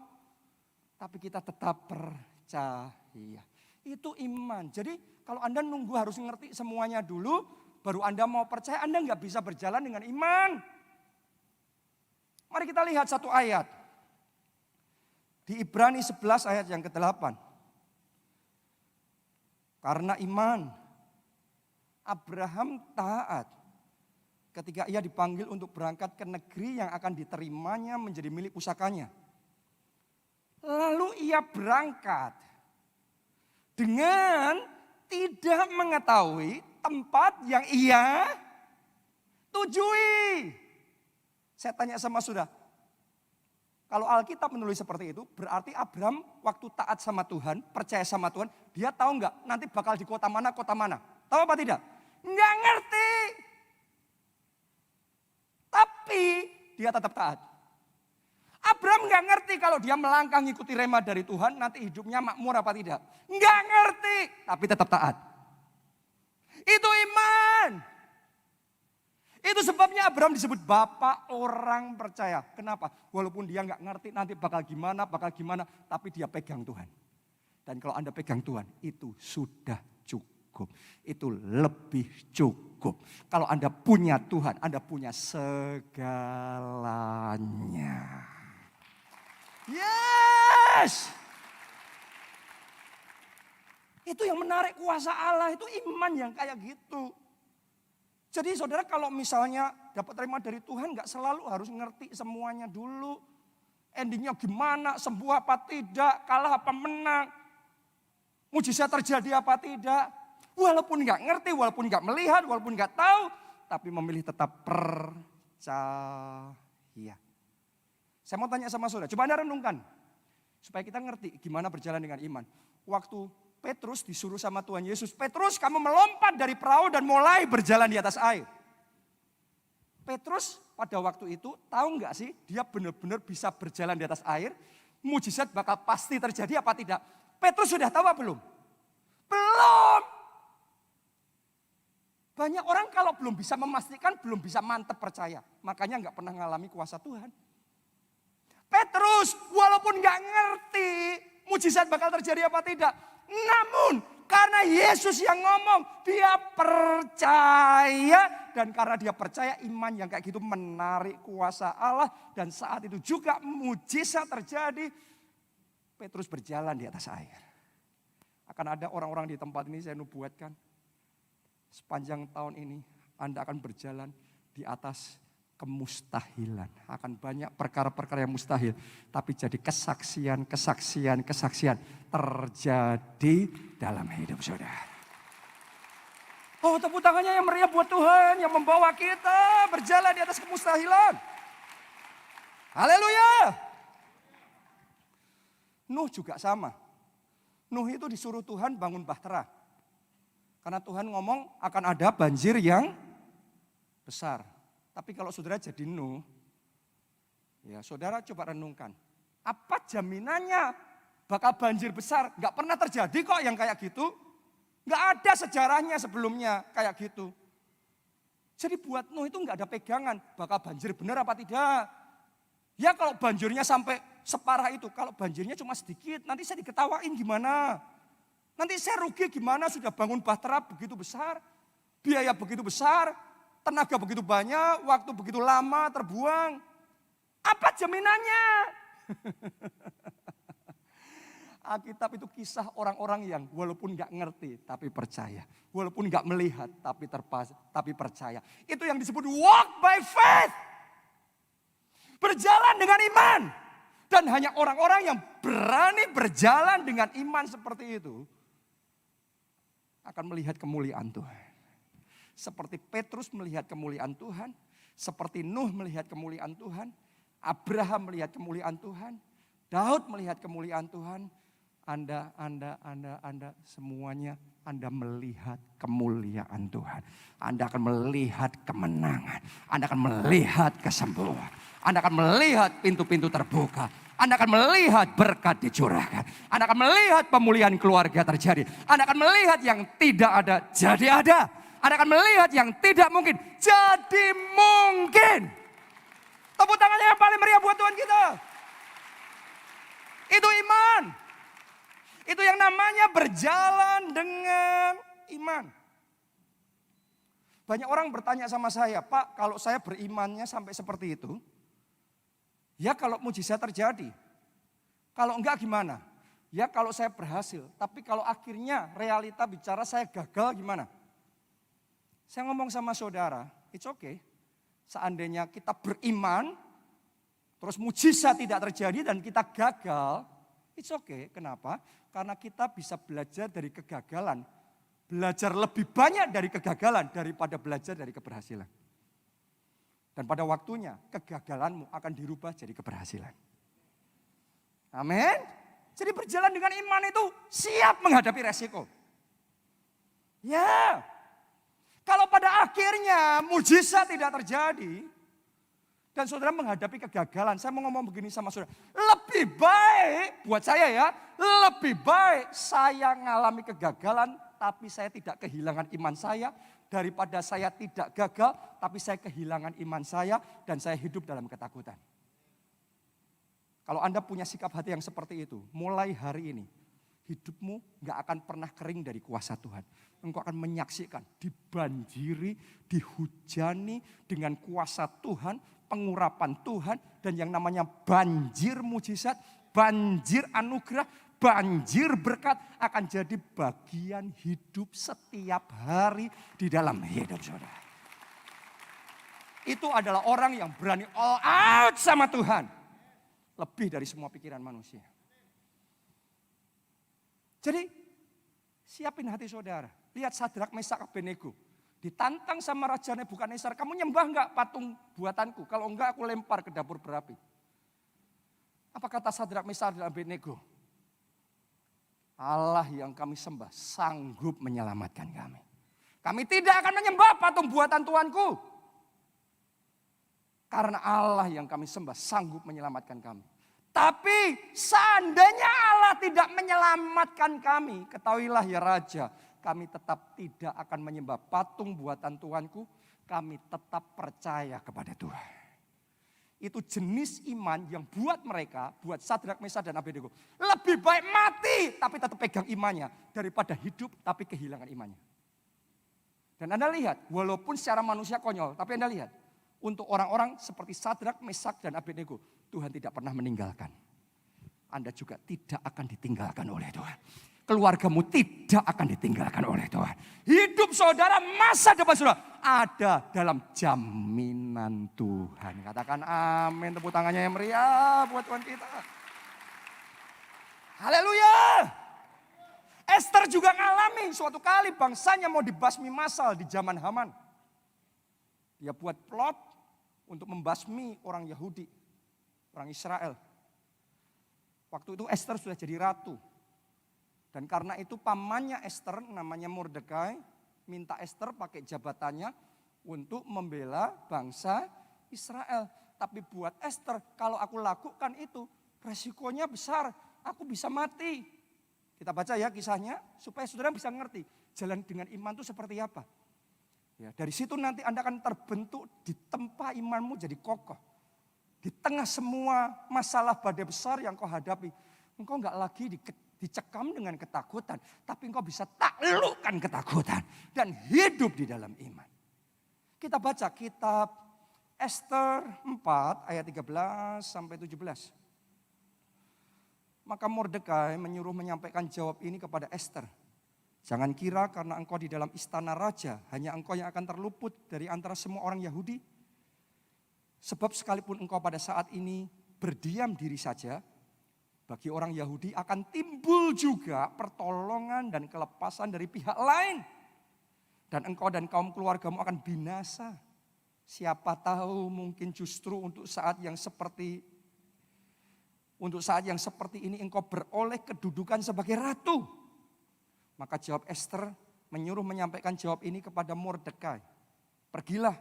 tapi kita tetap percaya. Itu iman. Jadi kalau Anda nunggu harus ngerti semuanya dulu, baru Anda mau percaya, Anda nggak bisa berjalan dengan iman. Mari kita lihat satu ayat. Di Ibrani 11 ayat yang ke-8. Karena iman, Abraham taat ketika ia dipanggil untuk berangkat ke negeri yang akan diterimanya menjadi milik pusakanya. Lalu ia berangkat dengan tidak mengetahui tempat yang ia tujui. Saya tanya sama saudara, kalau Alkitab menulis seperti itu, berarti Abraham waktu taat sama Tuhan, percaya sama Tuhan, dia tahu nggak nanti bakal di kota mana, kota mana? Tahu apa tidak? Nggak ngerti. Tapi dia tetap taat. Abraham nggak ngerti kalau dia melangkah ngikuti rema dari Tuhan, nanti hidupnya makmur apa tidak. Nggak ngerti, tapi tetap taat. Itu iman. Itu sebabnya Abraham disebut bapak orang percaya. Kenapa? Walaupun dia nggak ngerti nanti bakal gimana, tapi dia pegang Tuhan. Dan kalau Anda pegang Tuhan, itu sudah cukup. Itu lebih cukup. Kalau Anda punya Tuhan, Anda punya segalanya. Yes! Itu yang menarik kuasa Allah, itu iman yang kayak gitu. Jadi saudara kalau misalnya dapat terima dari Tuhan, gak selalu harus ngerti semuanya dulu. Endingnya gimana, sembuh apa tidak, kalah apa menang. Mujizat terjadi apa tidak. Walaupun gak ngerti, walaupun gak melihat, walaupun gak tahu. Tapi memilih tetap percaya. Saya mau tanya sama saudara, coba Anda renungkan. Supaya kita ngerti gimana berjalan dengan iman. Waktu Petrus disuruh sama Tuhan Yesus, Petrus kamu melompat dari perahu dan mulai berjalan di atas air. Petrus pada waktu itu tahu nggak sih dia benar-benar bisa berjalan di atas air, mujizat bakal pasti terjadi apa tidak? Petrus sudah tahu apa belum? Belum. Banyak orang kalau belum bisa memastikan, belum bisa mantep percaya. Makanya nggak pernah ngalami kuasa Tuhan. Petrus walaupun nggak ngerti mujizat bakal terjadi apa tidak, namun karena Yesus yang ngomong, dia percaya. Dan karena dia percaya, iman yang kayak gitu menarik kuasa Allah. Dan saat itu juga mujizat terjadi. Petrus berjalan di atas air. Akan ada orang-orang di tempat ini saya nubuatkan. Sepanjang tahun ini Anda akan berjalan di atas kemustahilan. Akan banyak perkara-perkara yang mustahil. Tapi jadi kesaksian terjadi dalam hidup saudara. Oh, tepuk tangannya yang meriah buat Tuhan yang membawa kita berjalan di atas kemustahilan. Haleluya. Nuh juga sama. Nuh itu disuruh Tuhan bangun bahtera. Karena Tuhan ngomong akan ada banjir yang besar. Tapi kalau saudara jadi Nuh, ya saudara coba renungkan. Apa jaminannya bakal banjir besar? Gak pernah terjadi kok yang kayak gitu. Gak ada sejarahnya sebelumnya kayak gitu. Jadi buat Nuh itu gak ada pegangan. Bakal banjir benar apa tidak. Ya kalau banjirnya sampai separah itu. Kalau banjirnya cuma sedikit, nanti saya diketawain gimana. Nanti saya rugi gimana, sudah bangun bahtera begitu besar. Biaya begitu besar. Tenaga begitu banyak, waktu begitu lama terbuang. Apa jaminannya? Alkitab itu kisah orang-orang yang walaupun gak ngerti tapi percaya. Walaupun gak melihat tapi percaya. Itu yang disebut walk by faith. Berjalan dengan iman. Dan hanya orang-orang yang berani berjalan dengan iman seperti itu akan melihat kemuliaan Tuhan. Seperti Petrus melihat kemuliaan Tuhan. Seperti Nuh melihat kemuliaan Tuhan, Abraham melihat kemuliaan Tuhan, Daud melihat kemuliaan Tuhan. Anda semuanya Anda melihat kemuliaan Tuhan. Anda akan melihat kemenangan. Anda akan melihat kesembuhan. Anda akan melihat pintu-pintu terbuka. Anda akan melihat berkat dicurahkan. Anda akan melihat pemulihan keluarga terjadi. Anda akan melihat yang tidak ada jadi ada. Anda akan melihat yang tidak mungkin jadi mungkin. Tepuk tangannya yang paling meriah buat Tuhan kita. Itu iman. Itu yang namanya berjalan dengan iman. Banyak orang bertanya sama saya, Pak, kalau saya berimannya sampai seperti itu, ya kalau mujizat terjadi. Kalau enggak gimana? Ya kalau saya berhasil, tapi kalau akhirnya realita bicara saya gagal gimana? Saya ngomong sama saudara, it's okay. Seandainya kita beriman, terus mujizat tidak terjadi dan kita gagal, it's okay. Kenapa? Karena kita bisa belajar dari kegagalan. Belajar lebih banyak dari kegagalan daripada belajar dari keberhasilan. Dan pada waktunya kegagalanmu akan dirubah jadi keberhasilan. Amin. Jadi berjalan dengan iman itu siap menghadapi resiko. Ya. Kalau pada akhirnya mujizat tidak terjadi, dan saudara menghadapi kegagalan, saya mau ngomong begini sama saudara. Lebih baik, buat saya ya, lebih baik saya ngalami kegagalan, tapi saya tidak kehilangan iman saya. Daripada saya tidak gagal, tapi saya kehilangan iman saya dan saya hidup dalam ketakutan. Kalau Anda punya sikap hati yang seperti itu, mulai hari ini, hidupmu gak akan pernah kering dari kuasa Tuhan. Engkau akan menyaksikan, dibanjiri, dihujani dengan kuasa Tuhan, pengurapan Tuhan, dan yang namanya banjir mujizat, banjir anugerah, banjir berkat akan jadi bagian hidup setiap hari di dalam hidup saudara. Itu adalah orang yang berani all out sama Tuhan. Lebih dari semua pikiran manusia. Jadi siapin hati saudara. Lihat Sadrak, Mesak, Abednego. Ditantang sama Raja Nebukadnezar, kamu nyembah enggak patung buatanku? Kalau enggak aku lempar ke dapur berapi. Apa kata Sadrak, Mesak, dan Abednego? Allah yang kami sembah sanggup menyelamatkan kami. Kami tidak akan menyembah patung buatan Tuanku. Karena Allah yang kami sembah sanggup menyelamatkan kami. Tapi seandainya Allah tidak menyelamatkan kami, ketahuilah ya Raja, kami tetap tidak akan menyembah patung buatan Tuanku. Kami tetap percaya kepada Tuhan. Itu jenis iman yang buat mereka, buat Sadrak, Mesak, dan Abednego, lebih baik mati tapi tetap pegang imannya daripada hidup tapi kehilangan imannya. Dan Anda lihat, walaupun secara manusia konyol, tapi Anda lihat, untuk orang-orang seperti Sadrak, Mesak, dan Abednego, Tuhan tidak pernah meninggalkan. Anda juga tidak akan ditinggalkan oleh Tuhan. Keluargamu tidak akan ditinggalkan oleh Tuhan. Hidup saudara, masa depan saudara ada dalam jaminan Tuhan. Katakan amin, tepuk tangannya yang meriah buat Tuhan kita. Haleluya. Esther juga ngalami suatu kali bangsanya mau dibasmi massal di zaman Haman. Dia buat plot untuk membasmi orang Yahudi, orang Israel. Waktu itu Esther sudah jadi ratu. Dan karena itu pamannya Esther namanya Mordekai minta Esther pakai jabatannya untuk membela bangsa Israel. Tapi buat Esther kalau aku lakukan itu resikonya besar, aku bisa mati. Kita baca ya kisahnya supaya saudara bisa ngerti jalan dengan iman itu seperti apa. Ya, dari situ nanti Anda akan terbentuk di tempat imanmu jadi kokoh. Di tengah semua masalah badai besar yang kau hadapi, engkau enggak lagi dicekam dengan ketakutan, tapi engkau bisa taklukkan ketakutan dan hidup di dalam iman. Kita baca kitab Esther 4 ayat 13 sampai 17. Maka Mordekai menyuruh menyampaikan jawab ini kepada Esther. Jangan kira karena engkau di dalam istana raja, hanya engkau yang akan terluput dari antara semua orang Yahudi. Sebab sekalipun engkau pada saat ini berdiam diri saja, bagi orang Yahudi akan timbul juga pertolongan dan kelepasan dari pihak lain. Dan engkau dan kaum keluargamu akan binasa. Siapa tahu mungkin justru untuk saat yang seperti ini engkau beroleh kedudukan sebagai ratu. Maka jawab Ester menyuruh menyampaikan jawab ini kepada Mordekai. Pergilah,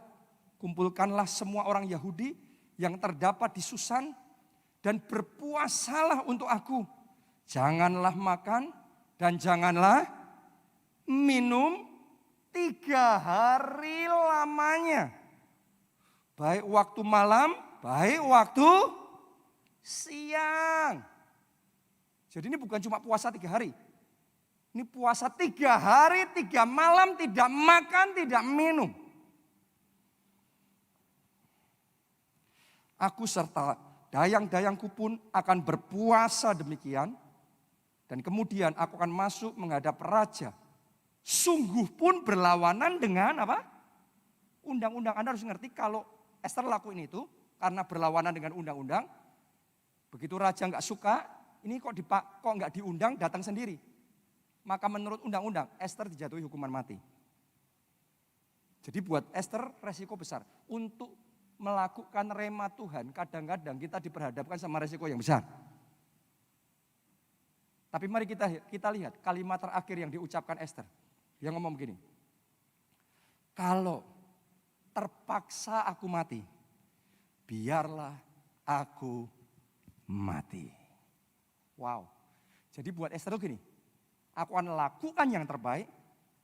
kumpulkanlah semua orang Yahudi yang terdapat di Susan dan berpuasalah untuk aku. Janganlah makan dan janganlah minum 3 hari lamanya. Baik waktu malam, baik waktu siang. Jadi ini bukan cuma puasa 3 hari. Ini puasa 3 hari, 3 malam, tidak makan, tidak minum. Aku serta dayang-dayangku pun akan berpuasa demikian. Dan kemudian aku akan masuk menghadap raja. Sungguh pun berlawanan dengan apa? Undang-undang. Anda harus ngerti kalau Ester lakuin itu karena berlawanan dengan undang-undang. Begitu raja nggak suka, ini kok nggak diundang, datang sendiri. Maka menurut undang-undang Ester dijatuhi hukuman mati. Jadi buat Ester resiko besar. Untuk melakukan rema Tuhan kadang-kadang kita diperhadapkan sama resiko yang besar. Tapi mari kita lihat kalimat terakhir yang diucapkan Ester. Yang ngomong begini. Kalau terpaksa aku mati, biarlah aku mati. Wow. Jadi buat Ester itu gini, aku akan lakukan yang terbaik,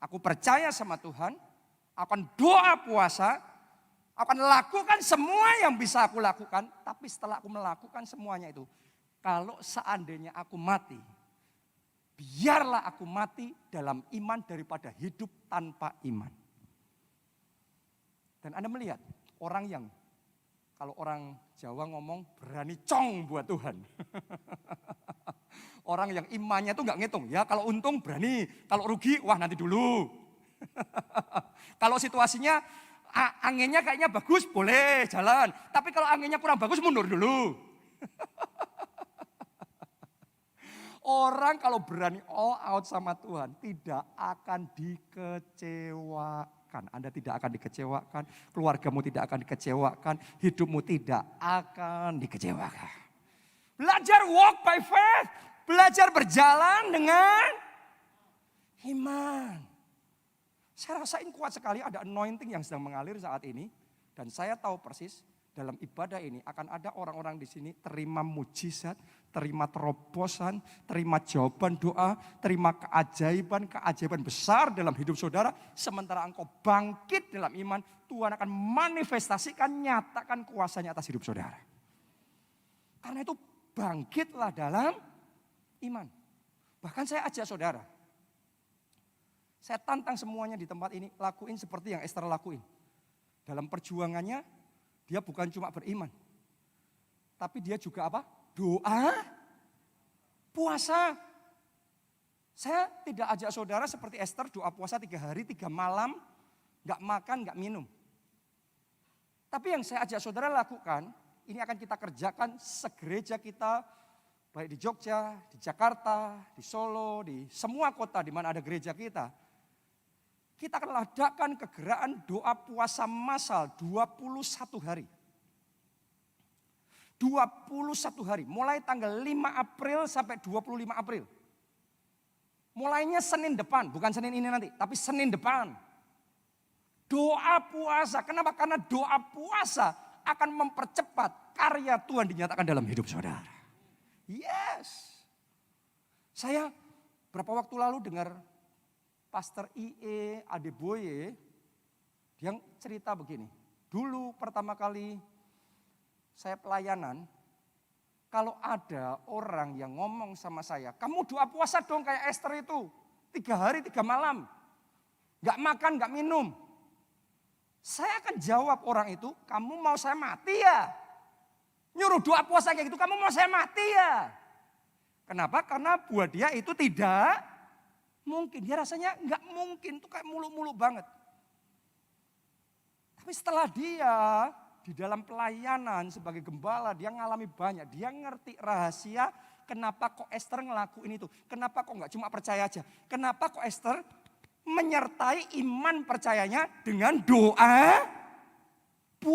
aku percaya sama Tuhan, aku akan doa puasa, aku akan lakukan semua yang bisa aku lakukan, tapi setelah aku melakukan semuanya itu, kalau seandainya aku mati, biarlah aku mati dalam iman daripada hidup tanpa iman. Dan Anda melihat orang yang, kalau orang Jawa ngomong berani cong buat Tuhan. Orang yang imannya tuh nggak ngitung. Ya kalau untung berani, kalau rugi wah nanti dulu. Kalau situasinya anginnya kayaknya bagus boleh jalan. Tapi kalau anginnya kurang bagus mundur dulu. Orang kalau berani all out sama Tuhan tidak akan dikecewakan. Anda tidak akan dikecewakan, keluargamu tidak akan dikecewakan, hidupmu tidak akan dikecewakan. Belajar walk by faith, belajar berjalan dengan iman. Saya rasain kuat sekali ada anointing yang sedang mengalir saat ini. Dan saya tahu persis dalam ibadah ini akan ada orang-orang di sini terima mujizat, terima terobosan, terima jawaban doa, terima keajaiban besar dalam hidup saudara. Sementara engkau bangkit dalam iman, Tuhan akan manifestasikan, nyatakan kuasanya atas hidup saudara. Karena itu bangkitlah dalam iman. Bahkan saya ajak saudara, saya tantang semuanya di tempat ini, lakuin seperti yang Ester lakuin. Dalam perjuangannya, dia bukan cuma beriman, tapi dia juga apa? Doa, puasa. Saya tidak ajak saudara seperti Ester doa puasa 3 hari 3 malam, gak makan, gak minum. Tapi yang saya ajak saudara lakukan, ini akan kita kerjakan segereja kita, baik di Jogja, di Jakarta, di Solo, di semua kota di mana ada gereja kita. Kita akan adakan kegeraan doa puasa massal 21 hari. 21 hari, mulai tanggal 5 April sampai 25 April. Mulainya Senin depan, bukan Senin ini nanti, tapi Senin depan. Doa puasa, kenapa? Karena doa puasa akan mempercepat karya Tuhan dinyatakan dalam hidup saudara. Yes. Saya berapa waktu lalu dengar Pastor I.E. Adeboye, dia cerita begini. Dulu pertama kali saya pelayanan, kalau ada orang yang ngomong sama saya, kamu doa puasa dong kayak Ester itu. 3 hari 3 malam. Gak makan, gak minum. Saya akan jawab orang itu, kamu mau saya mati ya? Nyuruh doa puasa kayak gitu, kamu mau saya mati ya? Kenapa? Karena buat dia itu tidak mungkin. Dia rasanya gak mungkin, itu kayak muluk-muluk banget. Tapi setelah dia di dalam pelayanan sebagai gembala, dia ngalami banyak. Dia ngerti rahasia kenapa kok Ester ngelakuin itu. Kenapa kok gak cuma percaya aja. Kenapa kok Ester menyertai iman percayanya dengan doa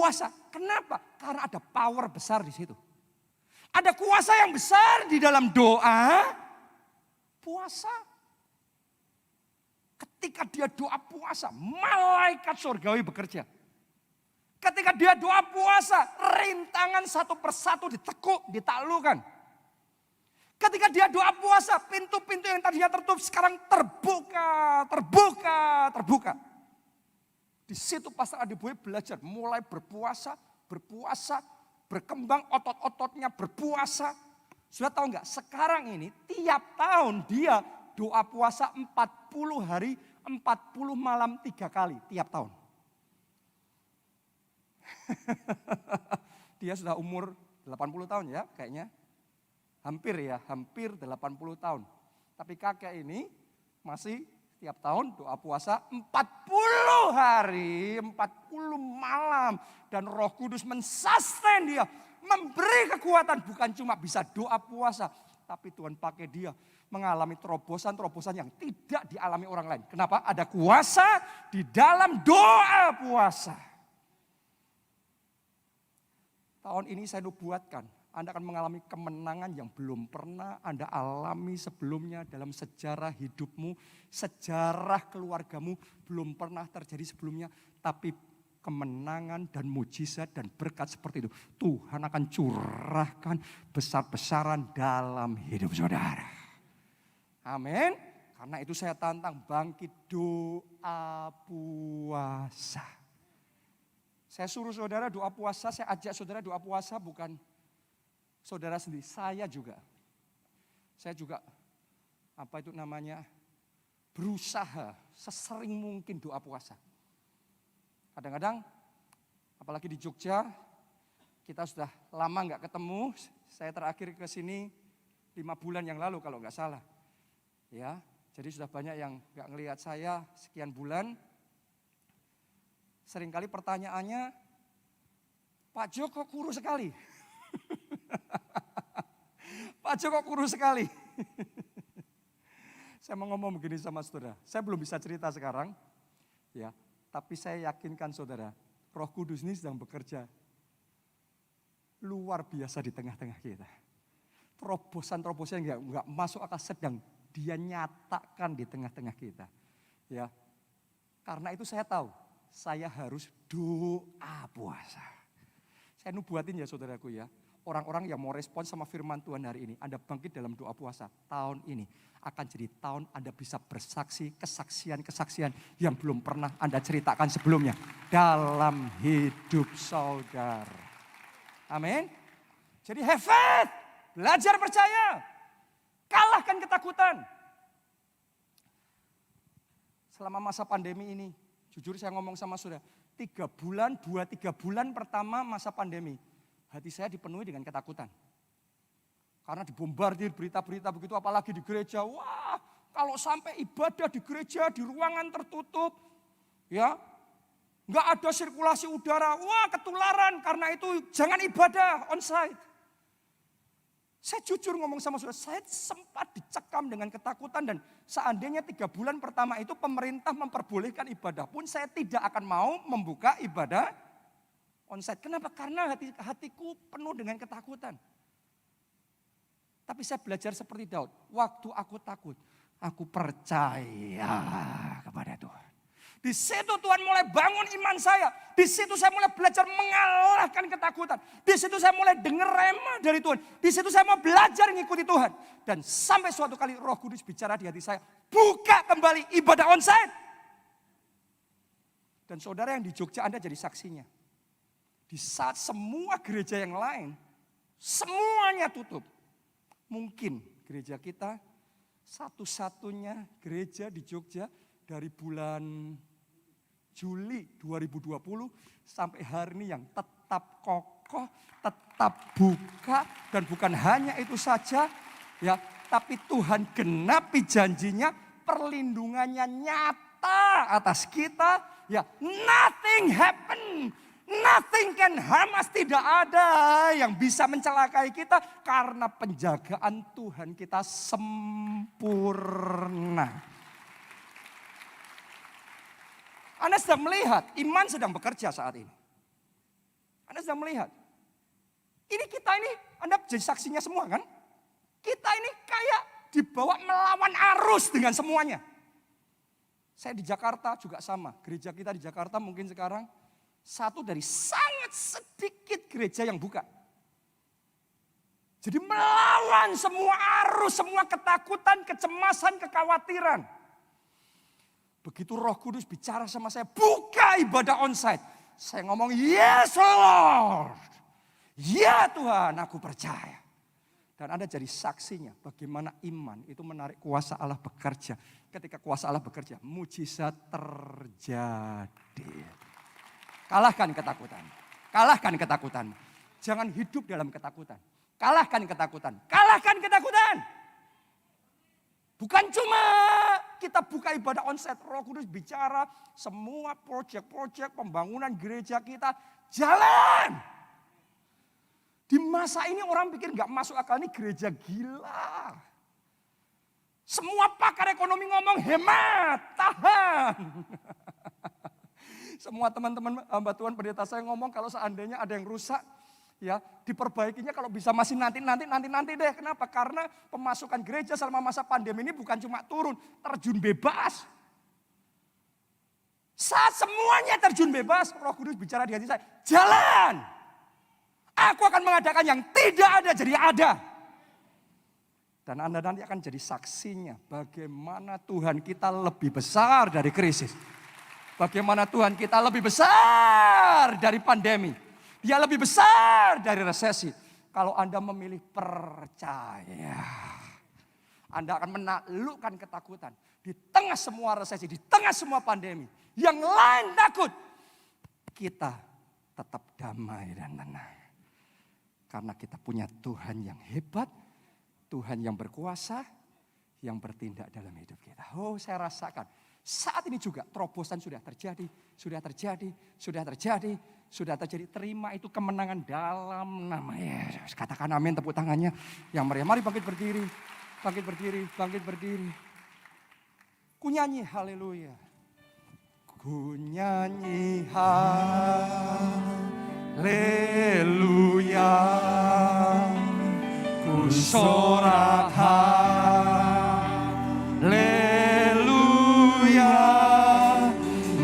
puasa. Kenapa? Karena ada power besar di situ. Ada kuasa yang besar di dalam doa puasa. Ketika dia doa puasa, malaikat surgawi bekerja. Ketika dia doa puasa, rintangan satu persatu ditekuk, ditaklukkan. Ketika dia doa puasa, pintu-pintu yang tadinya tertutup sekarang terbuka, terbuka, terbuka. Di situ Pastor Adi Boy belajar mulai berpuasa, berkembang otot-ototnya berpuasa. Sudah tahu nggak? Sekarang ini tiap tahun dia doa puasa 40 hari, 40 malam 3 kali tiap tahun. Dia sudah umur 80 tahun ya kayaknya. Hampir 80 tahun. Tapi kakek ini masih tiap tahun doa puasa 40 hari, 40 malam. Dan Roh Kudus mensustain dia, memberi kekuatan. Bukan cuma bisa doa puasa, tapi Tuhan pakai dia mengalami terobosan-terobosan yang tidak dialami orang lain. Kenapa? Ada kuasa di dalam doa puasa. Tahun ini saya nubuatkan, Anda akan mengalami kemenangan yang belum pernah Anda alami sebelumnya dalam sejarah hidupmu, sejarah keluargamu belum pernah terjadi sebelumnya. Tapi kemenangan dan mujizat dan berkat seperti itu Tuhan akan curahkan besar-besaran dalam hidup saudara. Amin. Karena itu saya tantang bangkit doa puasa. Saya suruh saudara doa puasa, saya ajak saudara doa puasa bukan saudara sendiri, saya juga. Saya juga berusaha sesering mungkin doa puasa. Kadang-kadang apalagi di Jogja kita sudah lama nggak ketemu. Saya terakhir ke sini 5 bulan yang lalu kalau nggak salah. Ya, jadi sudah banyak yang nggak ngelihat saya sekian bulan. Seringkali pertanyaannya, Pak Jo kok kurus sekali? Pak Jo kok kurus sekali? Saya mau ngomong begini sama saudara. Saya belum bisa cerita sekarang. Ya, tapi saya yakinkan saudara, Roh Kudus ini sedang bekerja luar biasa di tengah-tengah kita. Terobosan-terobosan yang enggak masuk akal sedang dia nyatakan di tengah-tengah kita. Ya. Karena itu saya tahu, saya harus doa puasa. Saya nubuatin ya saudaraku ya. Orang-orang yang mau respon sama firman Tuhan hari ini, Anda bangkit dalam doa puasa. Tahun ini akan jadi tahun Anda bisa bersaksi kesaksian-kesaksian yang belum pernah Anda ceritakan sebelumnya dalam hidup saudara. Amin. Jadi have faith, belajar percaya, kalahkan ketakutan. Selama masa pandemi ini, jujur saya ngomong sama saudara, 3 bulan pertama masa pandemi, hati saya dipenuhi dengan ketakutan. Karena dibombardir berita-berita begitu, apalagi di gereja. Wah, kalau sampai ibadah di gereja, di ruangan tertutup, ya, nggak ada sirkulasi udara. Wah, ketularan, karena itu jangan ibadah onsite. Saya jujur ngomong sama saudara, saya sempat dicekam dengan ketakutan. Dan seandainya 3 bulan pertama itu pemerintah memperbolehkan ibadah pun, saya tidak akan mau membuka ibadah onsite. Kenapa? Karena hatiku penuh dengan ketakutan. Tapi saya belajar seperti Daud. Waktu aku takut, aku percaya kepada Tuhan. Di situ Tuhan mulai bangun iman saya. Di situ saya mulai belajar mengalahkan ketakutan. Di situ saya mulai dengar rema dari Tuhan. Di situ saya mau belajar mengikuti Tuhan. Dan sampai suatu kali Roh Kudus bicara di hati saya, buka kembali ibadah onsite. Dan saudara yang di Jogja, Anda jadi saksinya. Di saat semua gereja yang lain, semuanya tutup. Mungkin gereja kita satu-satunya gereja di Jogja dari bulan Juli 2020 sampai hari ini yang tetap kokoh, tetap buka. Dan bukan hanya itu saja, ya, tapi Tuhan genapi janjinya, perlindungannya nyata atas kita. Ya, nothing happen. Nothing can harm us, tidak ada yang bisa mencelakai kita karena penjagaan Tuhan kita sempurna. Anda sedang melihat iman sedang bekerja saat ini. sedang melihat. Anda jadi saksinya semua kan? Kita ini kayak dibawa melawan arus dengan semuanya. Saya di Jakarta juga sama. Gereja kita di Jakarta mungkin sekarang satu dari sangat sedikit gereja yang buka. Jadi melawan semua arus, semua ketakutan, kecemasan, kekhawatiran. Begitu Roh Kudus bicara sama saya, buka ibadah onsite. Saya ngomong, yes Lord. Ya Tuhan, aku percaya. Dan Anda jadi saksinya bagaimana iman itu menarik kuasa Allah bekerja. Ketika kuasa Allah bekerja, mujizat terjadi. Kalahkan ketakutan. Kalahkan ketakutan. Jangan hidup dalam ketakutan. Kalahkan ketakutan. Kalahkan ketakutan. Bukan cuma kita buka ibadah onsite, Roh Kudus bicara, semua proyek-proyek pembangunan gereja kita jalan. Di masa ini orang pikir gak masuk akal, ini gereja gila. Semua pakar ekonomi ngomong hemat, tahan. Semua teman-teman hamba Tuhan pendeta saya ngomong kalau seandainya ada yang rusak, ya diperbaikinya kalau bisa masih nanti deh. Kenapa? Karena pemasukan gereja selama masa pandemi ini bukan cuma turun, terjun bebas. Saat semuanya terjun bebas, Roh Kudus bicara di hati saya, jalan. Aku akan mengadakan yang tidak ada jadi ada. Dan Anda nanti akan jadi saksinya bagaimana Tuhan kita lebih besar dari krisis. Bagaimana Tuhan kita lebih besar dari pandemi. Dia lebih besar dari resesi. Kalau Anda memilih percaya, Anda akan menaklukkan ketakutan. Di tengah semua resesi, di tengah semua pandemi. Yang lain takut. Kita tetap damai dan tenang. Karena kita punya Tuhan yang hebat, Tuhan yang berkuasa, yang bertindak dalam hidup kita. Oh, saya rasakan saat ini juga terobosan sudah terjadi. Terima itu kemenangan dalam nama Yesus. Katakan amin, tepuk tangannya yang meriah. Mari bangkit berdiri. Ku nyanyi haleluya. Ku nyanyi haleluya, ku sorak haleluya,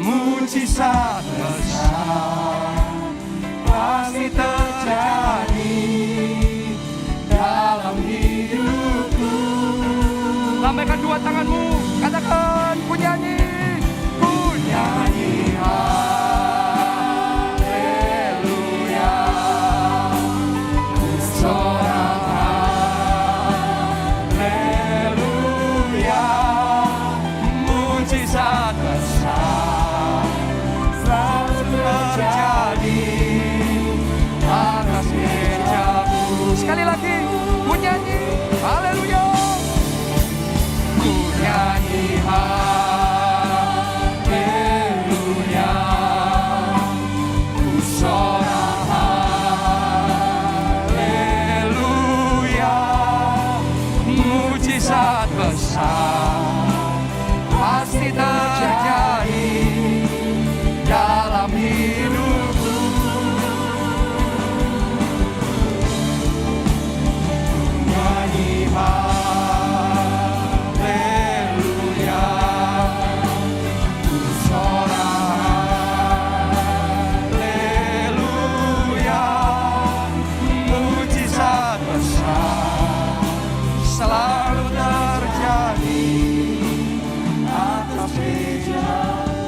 mujizat besar pasti terjadi dalam hidupku. Lambaikan dua tanganmu, katakan ku nyanyi sekali lagi, ku nyanyi haleluya, ku nyanyi haleluya, ku sorak haleluya, mujizat besar pasti terjadi dalam hidupku. Haleluya, ku sorak haleluya, mujizat besar selalu terjadi atas hidupku.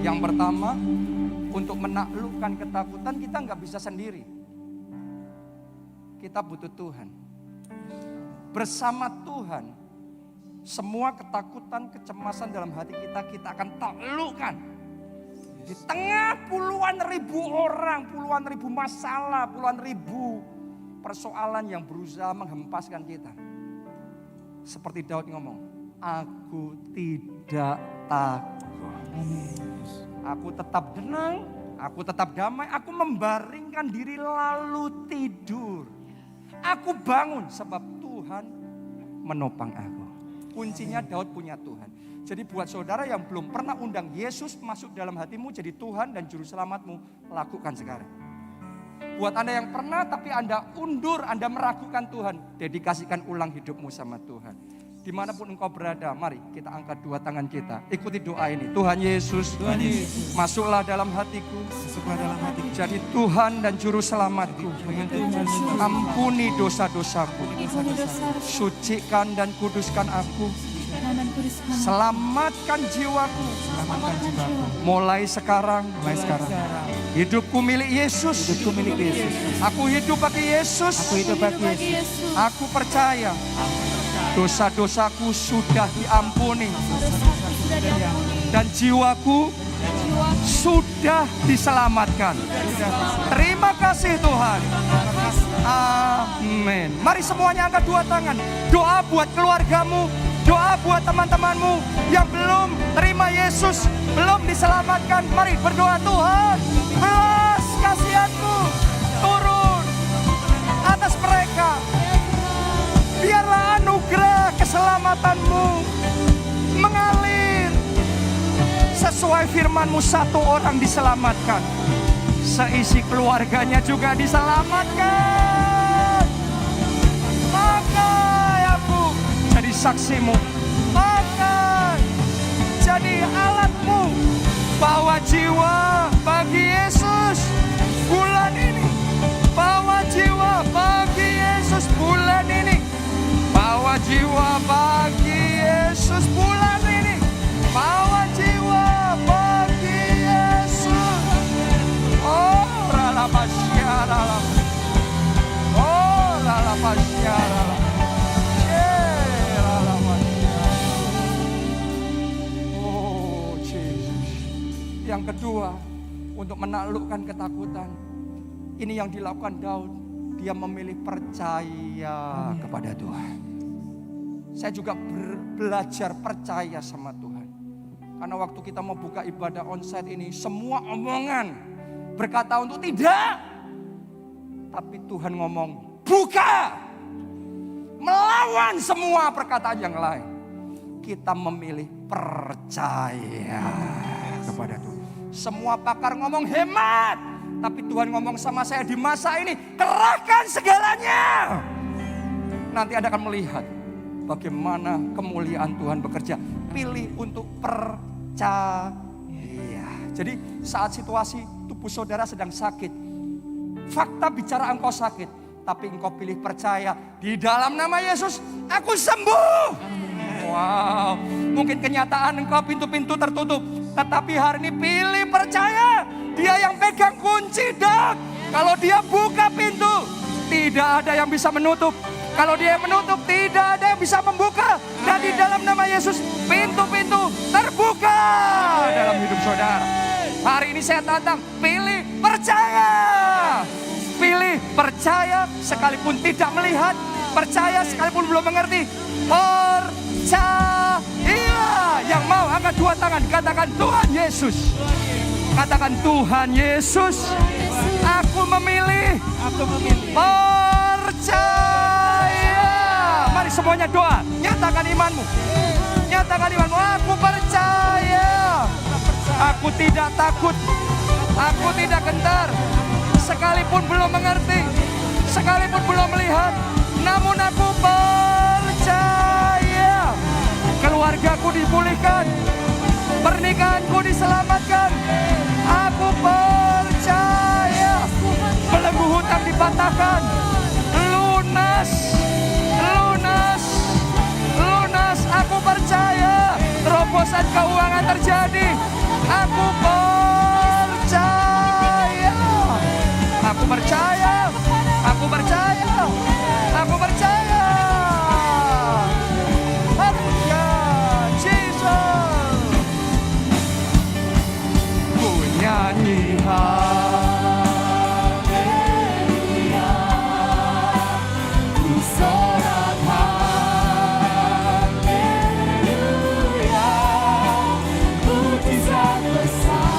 Yang pertama, untuk menaklukkan ketakutan kita nggak bisa sendiri. Kita butuh Tuhan. Bersama Tuhan, semua ketakutan, kecemasan dalam hati kita akan taklukkan. Di tengah puluhan ribu orang, puluhan ribu masalah, puluhan ribu persoalan yang berusaha menghempaskan kita. Seperti Daud ngomong, aku tidak takut. Aku tetap tenang, aku tetap damai, aku membaringkan diri lalu tidur. Aku bangun sebab Tuhan menopang aku. kuncinya Daud punya Tuhan. Jadi buat saudara yang belum pernah undang Yesus masuk dalam hatimu jadi Tuhan dan Juru Selamatmu, lakukan sekarang. Buat Anda yang pernah tapi Anda undur, Anda meragukan Tuhan, dedikasikan ulang hidupmu sama Tuhan. Dimanapun engkau berada, mari kita angkat dua tangan kita. Ikuti doa ini. Tuhan Yesus, masuklah dalam hatiku. Jadi Tuhan dan Juru Selamatku. Ampuni dosa-dosaku. Sucikan dan kuduskan aku. Selamatkan jiwaku. Mulai sekarang. Hidupku milik Yesus. Aku hidup bagi Yesus. Aku percaya dosa-dosaku sudah diampuni dan jiwaku sudah diselamatkan. Terima kasih Tuhan. Amin. Mari semuanya angkat dua tangan. Doa buat keluargamu, doa buat teman-temanmu yang belum terima Yesus, belum diselamatkan. Mari berdoa, Tuhan, belas kasihan-Mu turun atas mereka. Biarlah anugerah keselamatanmu mengalir. Sesuai firman-Mu, satu orang diselamatkan, seisi keluarganya juga diselamatkan. Pakai aku jadi saksimu, pakai jadi alatmu. Bawa jiwa bagi Yesus bulan ini. Bawa jiwa bagi Yesus bulan ini. Bawa jiwa bagi Yesus bulan ini. Bawa jiwa bagi Yesus. Oh, ralapasyara. Oh, ralapasyara. Oh, Yesus. Yang kedua, untuk menaklukkan ketakutan, ini yang dilakukan Daud. Dia memilih percaya kepada Tuhan. Saya juga belajar percaya sama Tuhan. Karena waktu kita mau buka ibadah onsite ini, semua omongan berkata untuk tidak. Tapi Tuhan ngomong, buka. Melawan semua perkataan yang lain. Kita memilih percaya kepada Tuhan. Semua pakar ngomong hemat. Tapi Tuhan ngomong sama saya di masa ini, kerahkan segalanya. Nanti Anda akan melihat bagaimana kemuliaan Tuhan bekerja. Pilih untuk percaya. Jadi saat situasi tubuh saudara sedang sakit, fakta bicara engkau sakit, tapi engkau pilih percaya. Di dalam nama Yesus, aku sembuh. Wow, mungkin kenyataan engkau pintu-pintu tertutup, tetapi hari ini pilih percaya. Dia yang pegang kunci, dan kalau dia buka pintu, tidak ada yang bisa menutup. Kalau dia menutup, tidak ada yang bisa membuka. Dan di dalam nama Yesus, pintu-pintu terbuka dalam hidup saudara. Hari ini saya tantang, pilih percaya. Pilih percaya sekalipun tidak melihat. Percaya sekalipun belum mengerti. Percaya. Yang mau angkat dua tangan, katakan Tuhan Yesus. Katakan Tuhan Yesus, aku memilih percaya. Mari semuanya doa, nyatakan imanmu. Nyatakan imanmu, aku percaya. Aku tidak takut, aku tidak gentar. Sekalipun belum mengerti, sekalipun belum melihat, namun aku percaya. Keluargaku dipulihkan, pernikahanku diselamatkan. Aku percaya. Belenggu hutang dipatahkan. Lunas. Lunas. Lunas. Aku percaya. Terobosan keuangan terjadi. Aku percaya. Aku percaya. Aku percaya. Aku percaya. Nyanyi haleluya, ku sorak haleluya, mujizat besar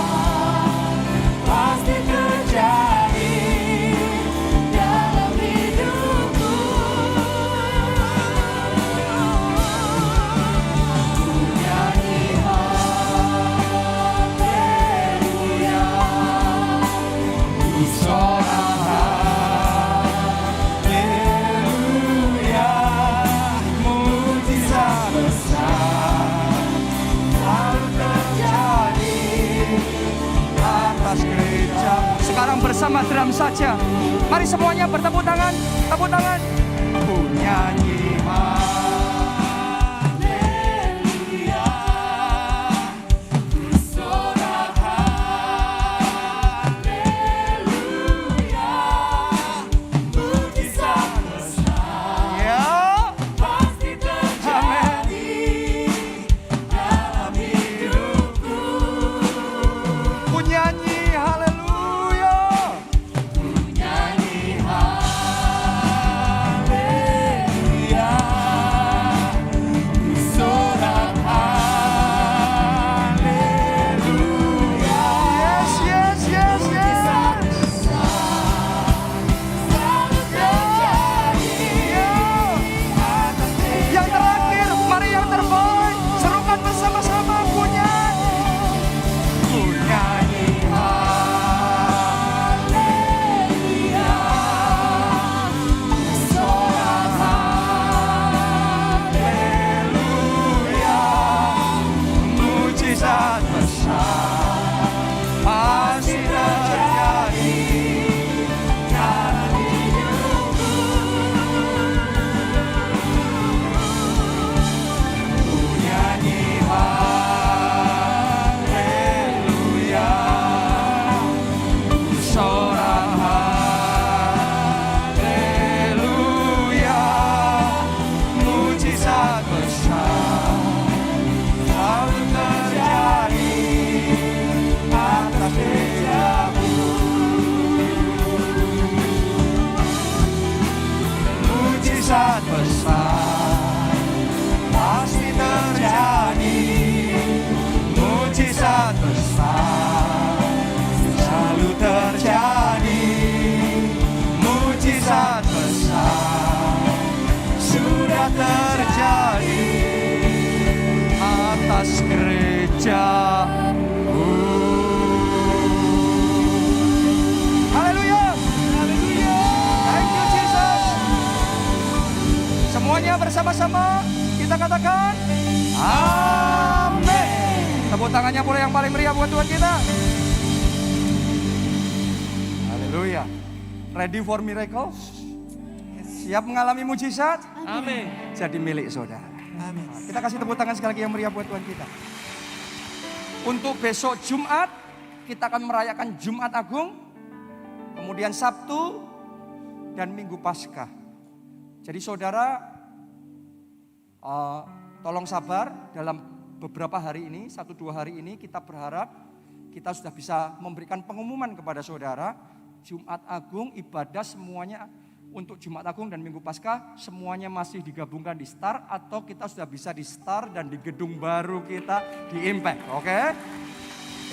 kerja. Sekarang bersama drum saja. Mari semuanya bertepuk tangan, tepuk tangan. Ku nyanyi haleluya, ku sorak haleluya, mujizat besar ya pasti terjadi dalam hidupku. Ku nyanyi haleluya, ku nyanyi haleluya, ku sorak haleluya. Yes, yes, yes, yes. Yang terakhir, mari yang terbaik, serukan bersama-sama. Ku nyanyi haleluya, ku sorak haleluya, mujizat besar pasti terjadi dalam hidupku. Ku nyanyi haleluya, ku sorak haleluya, mujizat besar selalu terjadi atas mejaku. Mujizat besar pasti terjadi, mujizat besar selalu terjadi, mujizat besar sudah terjadi atas gerejaku. Haleluya, haleluya, thank you Jesus. Semuanya bersama-sama kita katakan amin. Tepuk tangannya boleh yang paling meriah buat Tuhan kita. Haleluya. Ready for miracle? Siap mengalami mujizat? Amin. Jadi milik saudara. Amin. Kita kasih tepuk tangan sekali lagi yang meriah buat Tuhan kita. Untuk besok Jumat, kita akan merayakan Jumat Agung, kemudian Sabtu, dan Minggu Paskah. Jadi saudara, tolong sabar dalam beberapa hari ini, 1-2 hari ini kita berharap kita sudah bisa memberikan pengumuman kepada saudara. Jumat Agung, ibadah semuanya untuk Jumat Agung dan Minggu Paskah semuanya masih digabungkan di Star, atau kita sudah bisa di Star dan di gedung baru kita di Impact, oke?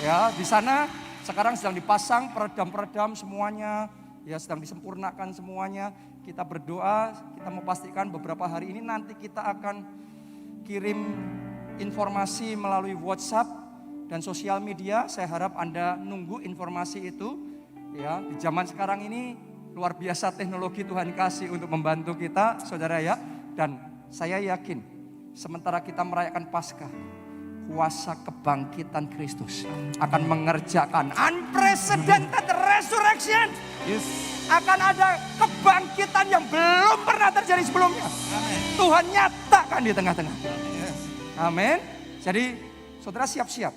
Ya, di sana sekarang sedang dipasang peredam-peredam semuanya, ya sedang disempurnakan semuanya. Kita berdoa, kita mau pastikan beberapa hari ini nanti kita akan kirim informasi melalui WhatsApp dan sosial media. Saya harap Anda nunggu informasi itu. Ya, di zaman sekarang ini luar biasa teknologi Tuhan kasih untuk membantu kita, saudara ya. Dan saya yakin sementara kita merayakan Paskah, kuasa kebangkitan Kristus akan mengerjakan unprecedented resurrection. Yes. Akan ada kebangkitan yang belum pernah terjadi sebelumnya. Amin. Tuhan nyatakan di tengah-tengah. Yes. Amin. Jadi saudara siap-siap.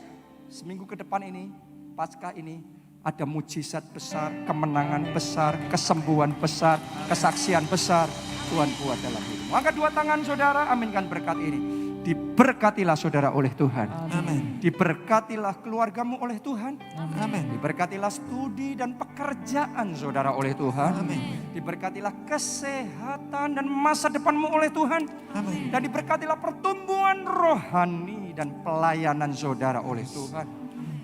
Seminggu ke depan ini, Paskah ini, ada mujizat besar, kemenangan besar, kesembuhan besar, kesaksian besar. Tuhan buat dalam hidupmu. Angkat 2 tangan saudara, aminkan berkat ini. Diberkatilah saudara oleh Tuhan. Amin. Diberkatilah keluargamu oleh Tuhan. Amin. Diberkatilah studi dan pekerjaan saudara oleh Tuhan. Amin. Diberkatilah kesehatan dan masa depanmu oleh Tuhan. Amin. Dan diberkatilah pertumbuhan rohani dan pelayanan saudara oleh Tuhan.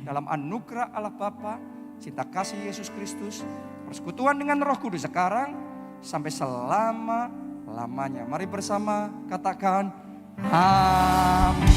Dalam anugerah Allah Bapa, cinta kasih Yesus Kristus, persekutuan dengan Roh Kudus sekarang sampai selama-lamanya. Mari bersama katakan amin.